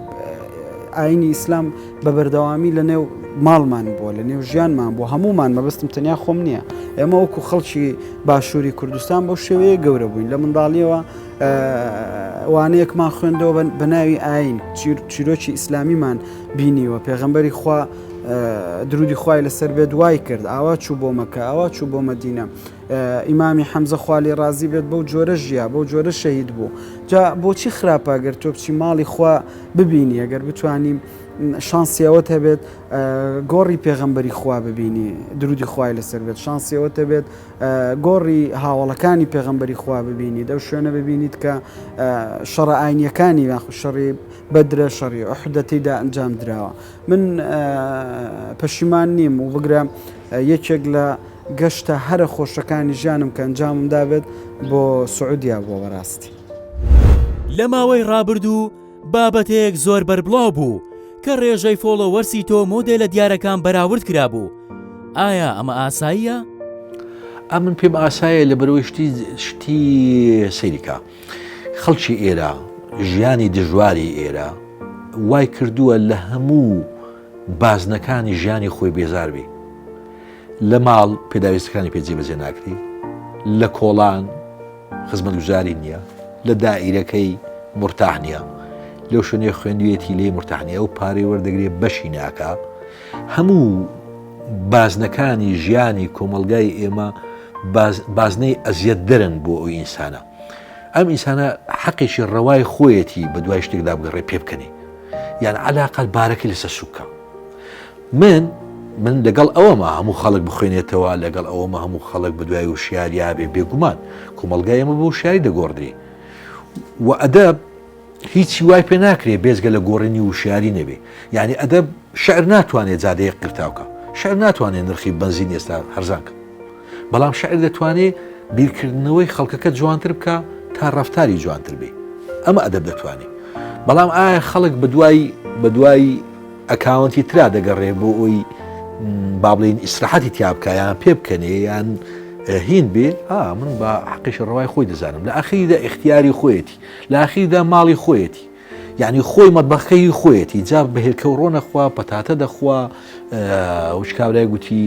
ئاینی ئیسلام بە بەردەوامی لە نێو ماڵمان بووە لە نێو ژیانمان بۆ هەمومان مەبەستم تەنیا خۆم نییە ئێمە وەکو خەڵکی باشووری کوردستان بەو شێوەیە گەورە بووین لە منداڵیەوە وانەیەکمان خوێندەوە بە ناوی ئاین چیرۆکی ئیسلامیمان بینیوە پێغەمبەری خوا درودی خوای لەسەر بێت دوای کرد ئاوا چوو بۆ مەکە ئاوا چوو بۆ مەدینە ئیمامی حەمزە خوا لێ ڕازی بێت بەو جۆرە ژیا بەو جۆرە شەهید بوو جا بۆچی خراپە ئەگەر تۆ بچی ماڵی خوا ببینی ئەگەر بتوانیم شانسیەوەت هەبێت گۆڕی پێغەمبەری خوا ببینی درودی خوای لەسەر بێت شانسیەوەت هەبێت گۆڕی هاوڵەکانی پێغەمبەری خوا ببینی دەو شوێنە ببینیت کە شەڕە ئاینیەکانی شەڕی بەدرە شەڕی ئوحودە تێیدا ئەنجام دراوە من پەشیمان نیم و بگرم یەکێک لە گەشتە هەرە خۆشەکانی ژیانم کە ئەنجامم دابێت بۆ سعودیا بۆ بەڕاستی لە ماوەی ڕابردوو بابەتێک زۆر بەربڵاو بوو کە ڕێژەی فۆلۆوەرسی تۆ مۆدێلە دیارەکان بەراورد کرابوو ئایا ئەمە ئاساییە؟ من پێم ئاسایە لە بەرەوەی شتی سەیریکە خەڵکی ئێرە ژیانی دژواری ئێرە وای کردووە لە هەموو بازنەکانی ژیانی خۆی بێزار بی لە ماڵ پێداویستەکانی پێجێبەجێ ناکری لە کۆڵان خزمەتگوزاری نییە لە دائیرەکەی مرتاح نییە لەو شوێنێ خوێندوێتی لێ مرتاحنیە و پارەی وەردەگرێ بەشی ناکە هەموو بازنەکانی ژیانی کۆمەلگای ئێمە بازنەی ئەزیەت دەرن بۆ ئەو ئینسانە ئەم ئینسانە حەقێکی ڕەوای خۆیەتی بە دوای شتێکدا بگەڕێ پێ بکەنی یان عەلاقەت بارەکەی لەسەر سوکە من لەگەڵ ئەوەمە هەموو خەڵک بخوێنێتەوە لەگەڵ ئەوەمە هەموو خەڵک بە دوای وشیاریا بێ بێگومان کۆمەلگای ئێمە بۆ وشیاری دەگۆڕدرێ و ئەدەب هیچی وای پێ ناکرێ بێزگە لە گۆڕینی وشیاری نەبێ یعنی ئەدەب شعر ناتوانێت زادەیەک قرتاوکە شعر ناتوانێت نرخی بنزین ئێستا هەرزانکە بەڵام شعر دەتوانێت بیرکردنەوەی خەڵکەکە جوانتر بکە تا ڕەفتاری جوانتر بێ ئەمە ئەدەب دەتوانێت بەڵام ئایا خەڵک بە دوای ئەکاونتی ترا دەگەڕێ بۆ ئەوی با بڵین ئیسراحەتی تیا بکە یان پێ بکەنێ یان هین بێ من بە حەقیش ڕەوای خۆی دەزانم لە ئاخریدا اختیاری خۆیەتی لە ئاخریدا ماڵی خۆیەتی یعنی خۆی مەطبەخەکەی خۆیەتی جا بەهێرکە و ڕۆ نەخوا پەتاتە دەخوا وشکاورای گوتی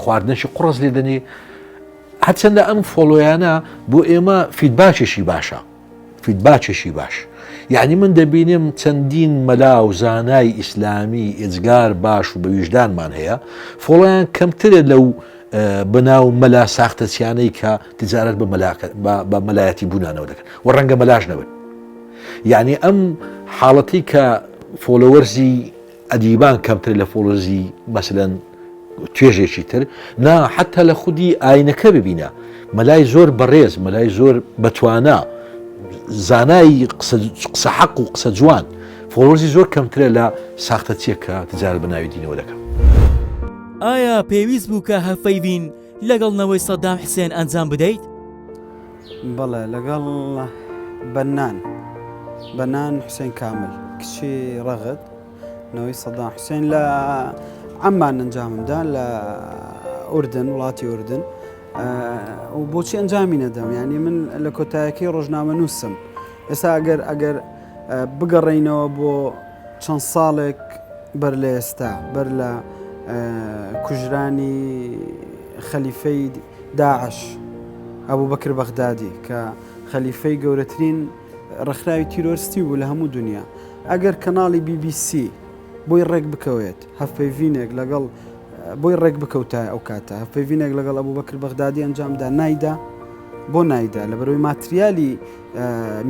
خواردنەشی قڕز لێ دەنێ هەرچەندە ئەم فۆلۆیانە بۆ ئێمە فیدباکێکی باشە فیدباکێکی باش یعنی من دەبینم چەندین مەلا و زانای ئیسلامی ئێجگار باش و بە ویژدانمان هەیە فۆڵۆیان کەمترە لەو بەناو مەلا ساختەچیانەی کە تجارەت بە مەلایەتی بوونانەوە دەکەن و ڕەنگە مەلاش نەبن یعنی ئەم حاڵەتی کە فۆلۆوەرزی ئەدیبان کەمتر لە فۆلۆرزی مەسەلەن توێژێکی تر نا حتا لە خودی ئاینەکە ببینە مەلای زۆر بەڕێز مەلای زۆر بەتوانە زانای قسە حەق و قسە جوان فۆلۆرزی زۆر کەمترە لە ساختەچیە کە تجارت بە ناوی دینەوە دەکەم. ئایا پێویست بوو کە هەفەیڤین لەگەڵنەوەی سەدام حوسێن ئەنجام بدەیت؟ بەڵێ لەگەڵ بەنان حوسێن کامل کچی ڕەغت نەوەی سەدام حوسێن لە عەمان ئەنجامدا لە ئوردن وڵاتی ئوردن و بۆچی ئەنجامی نەدەم ینی من لە کۆتایەکەی ڕۆژنامە نووسم ئێستا ئەگەر بگەڕێینەوە بۆ چەند ساڵێک بەر لە ئێستا بەر لە کوژرانی خەلیفەی داعش ئەبوو بەکر بەغدادی کە خەلیفەی گەورەترین ڕێکخراوی تیرۆریستی بوو لە هەموو دنیا ئەگەر کەناڵی BBC بۆی ڕێک بکەوێت هەفپەیڤینێک لەگەڵ بۆی ڕێک بکەوتە ئەو کاتە هەفپەیڤینێک لەگەڵ ئەبوو بەکر بەغدادی ئەنجامدا نایدا بۆ نایدا لەبەرەوەی ماتریالی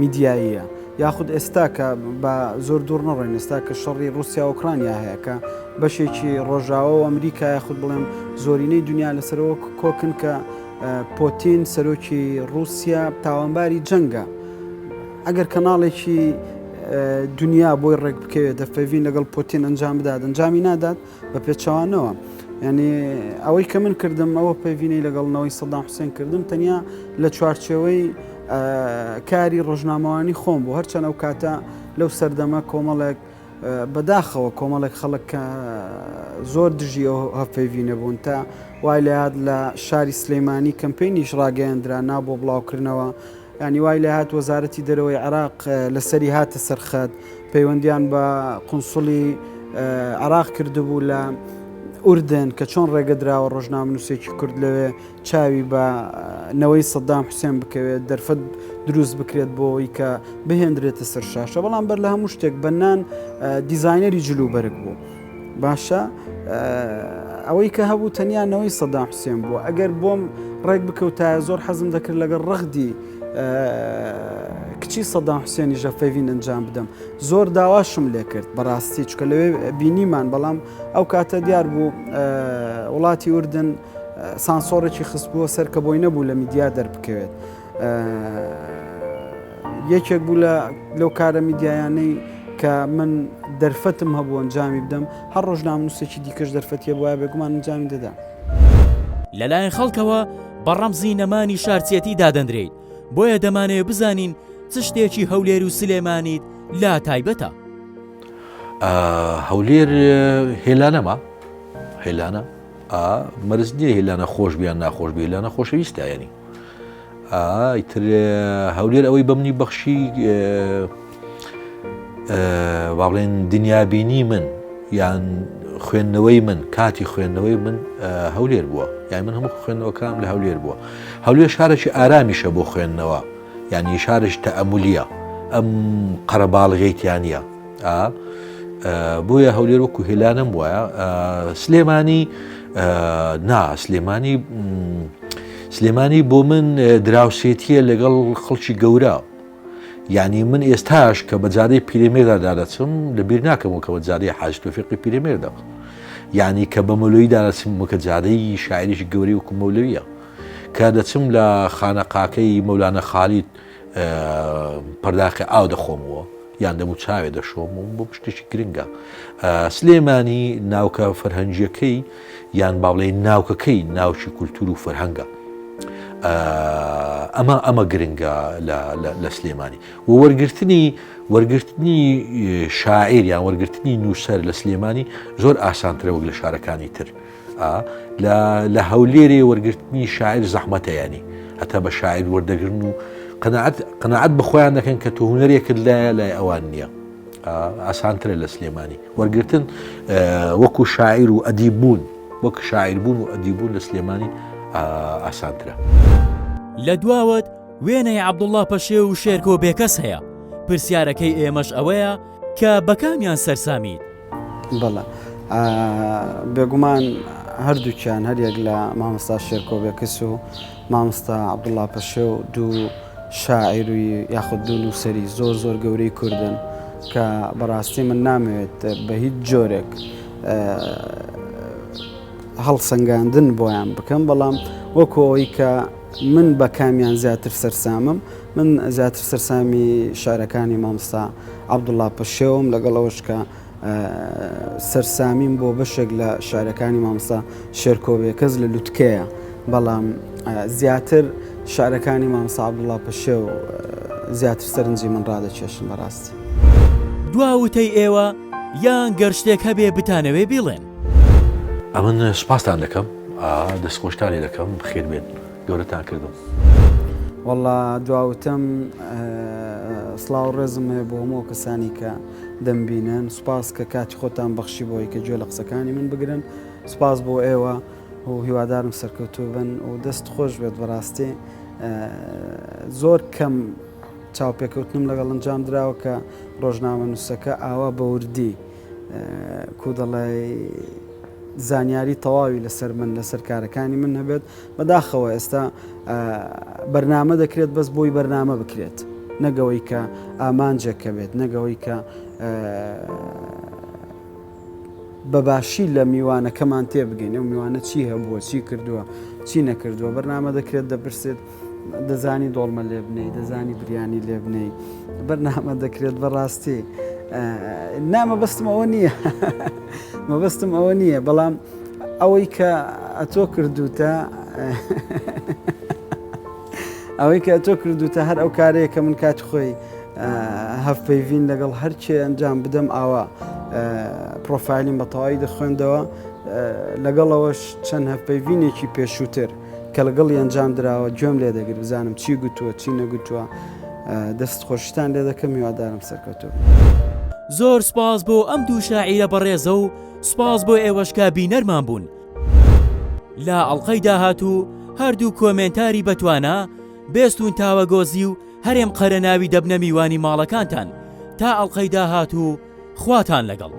میدیاییە یاخود ئێستا کە بە زۆر دوور نەڕۆین ئێستا کە شەڕی رووسیا و ئوکرانیا هەیە کە بەشێکی ڕۆژاوە و ئەمریکا یاخود بڵێم زۆرینەی دنیا لەسەرەوە کۆکن کە پۆتین سەرۆکی رووسیا تاوانباری جەنگە ئەگەر کەناڵێکی دنیا بۆی ڕێک بکەوێت دەفەیڤین لەگەڵ پۆتین ئەنجام بدات ئەنجامی نادات بە پێچەوانەوە ینی ئەوەی کە من کردم ئەوە پەیڤینەی لەگەڵنەوەی سەدام حوسێن کردم تەنیا لە چوارچێوەی کاری ڕۆژنامەوانی خۆم بوو هەرچەند ئەو کاتە لەو سەردەمە کۆمەڵێک بەداخەوە کۆمەڵێک خەڵک زۆر دژی ئەو هەفپەیڤینە بوون تا وای لەهات لە شاری سلەیمانی کەمپینیش ڕاگەیاندرا نا بۆ بڵاوکردنەوە ینی وای لەهات وەزارەتی دەرەوەی عێراق لەسەری هاتە سەرخەت پەیوەندیان بە قونسوڵی عێراق کردبوو لە ئوردن کە چۆن ڕێگەدراوە ڕۆژنامەنووسێکی کورد لەوێ چاوی بە نەوەی سەدام حوسێن بکەوێت دەرفەت دروست بکرێت بۆ ئەوەی کە بهێنرێتە سەر شاشە بەڵام بەر لە هەموو شتێک بەنان دیزاینەری جلوبەرگ بوو باشە ئەوەی کە هەبوو تەنیانەوەی سەدام حوسێن بووە ئەگەر بۆم ڕێک بکەوتایە زۆر حەزم دەکرد لەگەڵ ڕەغدی کچی سەدام حوسێنی ژەفەیڤین ئەنجام بدەم زۆر داواشم لێ کرد بەڕاستی چکە لەوێ بینیمان بەڵام ئەو کاتە دیار بوو وڵاتی ئوردن سانسۆڕێکی خست بووە سەر کە بۆی نەبوو لە میدیا دەربکەوێت یەکێک بوو لەو کارە میدیایانەی کە من دەرفەتم هەبوو ئەنجامی بدەم هەر ڕۆژنامەنووسێکی دیکەش دەرفەتیە بۆیە بێگومان ئەنجامی دەدا لەلایەن خەڵکەوە بە ڕەمزی نەمانی شارچێتی دادەندرێت بۆیە دەمانەوێت بزانین چ شتێکی هەولێر و سلێمانیت لا تایبەتە هەولێر هێلانەما هێلانە مەرز نییە هێلانە خۆش بیان ناخۆش بێ هێلانە خۆشەویستە ینی ئیتر هەولێر ئەوەی بەمنی بەخشی با بڵێن دنیابینی من یان خوێندنەوەی من کاتی خوێندنەوەی من هەولێر بووە یان من هەموو خوێندنەوەکانم لە هەولێر بووە هەولێر شارێکی ئارامیشە بۆ خوێندنەوە یعنی شارش تەئەمولیە ئەم قەرەباڵغەیتیانە بۆیە هەولێر وەکو هێلانم وایە سلێمانی سلێمانی بۆ من دراوسێتیە لەگەڵ خەڵکی گەورە یعنی من ئێستاش کە بەجارەی پیرەمێردا دەچم لەبیر ناکەم کە بەجارەی حاج تۆفیقی پیرەمێردا یعنی کە بە مەولەویدا دەچم وەکە جارەی شاعریشی گەورەی وەکو مەولەویە کە دەچم لە خانەقاکەی مەولانە خالید پەرداخی ئاو دەخۆمەوە یان دەمو چاوێ دەشۆم بۆ شتێکی گرنگە سلێمانی ناوکە فەرهەنگیەکەی یان با بڵێ ناوکەکەی ناوچی کولتور و فەرهەنگە ئەمە گرنگە لە سلێمانی و وەرگرتنی شاعیر یان وەرگرتنی نووسەر لە سلێمانی زۆر ئاسانترە وەک لە شارەکانی تر لە هەولێرێ وەرگرتنی شاعیر زەحمەتە ینی هەتا بە شاعیر وەردەگرن و قەناعەت بەخۆیان دەکەن کە تۆ هونەرێکت لای ئەوان نییە ئاسانترە لە سلێمانی وەرگرتن وەکو شاعیر و ئەدیبوون وەک شاعیربوون و ئەدیبوون لە سلێمانی ئاسانترە لە دواوت وێنەی عەبدوڵڵا پەشێ و شێرکۆ بێکەس هەیە پرسیارەکەی ئێمەش ئەوەیە کە بەکامیان سەرسامیت بەڵێ بێگومان هەردووکیان هەریەک لە مامۆستا شێرکۆ بێکەس و مامۆستا عەبدوڵڵا پەشێ و دوو شاعری یاخود دوو نووسەری زۆر گەورەی کوردن کە بەڕاستی من نامەوێت بە هیچ جۆرێک هەڵسەنگاندن بۆیان بکەم، بەڵام وەکو ئەوەی کە من بە کامیان زیاتر سەرسامم، من زیاتر سەرسامی شارەکانی مامۆستا عەبدوڵڵا پەشێوم، لەگەڵ ئەوەش کە سەرسامیم بۆ بەشێک لە شارەکانی مامۆستا شێرکۆبێکەز لە لوتکەیە، بەڵام زیاتر شارەکانی مامۆستا عەبدوڵڵا پەشێو زیاتر سەرنجی من ڕادەکێشن بەڕاستی. دواوتەی ئێوە یان گەر شتێک هەبێ بتانەوێ بڵێن. ئەمن سوپاسان دەکەم، دەستخۆشتانی دەکەم، خێر بێت گەورەتان کردم. وەڵا دواوتەم سڵاو ڕێزم هەیە بۆ هەموو کەسانی کە دەمبینن، سوپاس کە کاتی خۆتان بەخشی بۆی کە گوێ لە قسەکانی من بگرن، سوپاس بۆ ئێوە و هیوادارم سەرکەوتوو بن و دەست خۆش بێت بەڕاستی. زۆر کەم چاوپێکەوتنم لەگەڵ ئەنجام دراوە کە ڕۆژنامە نووسەکە ئاوا بە وردی کو دەڵێ زانیاری تەواوی لەسەر من لەسەر کارەکانی من هەبێت. بەداخەوە ئێستا بەرنامە دەکرێت بەس بۆی بەرنامە بکرێت، نەگەوەی کە ئامانجێکە بێت، نەگەوەی کە بەباشی لە میوانەکەمان تێبگەین، ئەو میوانە چی هەبووە، چی کردووە، چی نەکردووە. بەرنامە دەکرێت دەپرسێت دەزانی دۆڵمە لێ بنەی، دەزانی بریانی لێ بنەی، بەرنامە دەکرێت بەڕاستی نامەبەستم ئەوە نییە مەبەستم ئەوە نییە، بەڵام ئەوەی کە ئەتۆ کردوتە ئەوەی کە ئەتۆ کردوتە هەر ئەو کارەیە کە من کات خۆی هەفپەیڤین لەگەڵ هەرچێ ئەنجام بدەم ئاوا پرۆفایلیم بە تەواوی دەخوێندەوە، لەگەڵەوەش چەند هەفپەیڤینێکی پێشووتر کە لەگەڵی ئەنجام درراوە گوێم لێ دەگرت، بزانم چی گوتووە چی نەگوتووە، دەست خۆشتان لێ دەکەم، هیوادارم سەرکەوتوو. زۆر سپاس بۆ ئەم دوو شاعیرە بەڕێزە و سپاس بۆ ئێوەشکە بینەرمان بوون. لە ئەڵقەی داهاتوو هەردوو کۆمنتاری بەتوانە بێستون تاوەگۆزی و هەرێم قەرەناوی دەبنە میوانی ماڵەکانتان. تا ئەڵقەی داهاتوو خواتان لەگەڵ.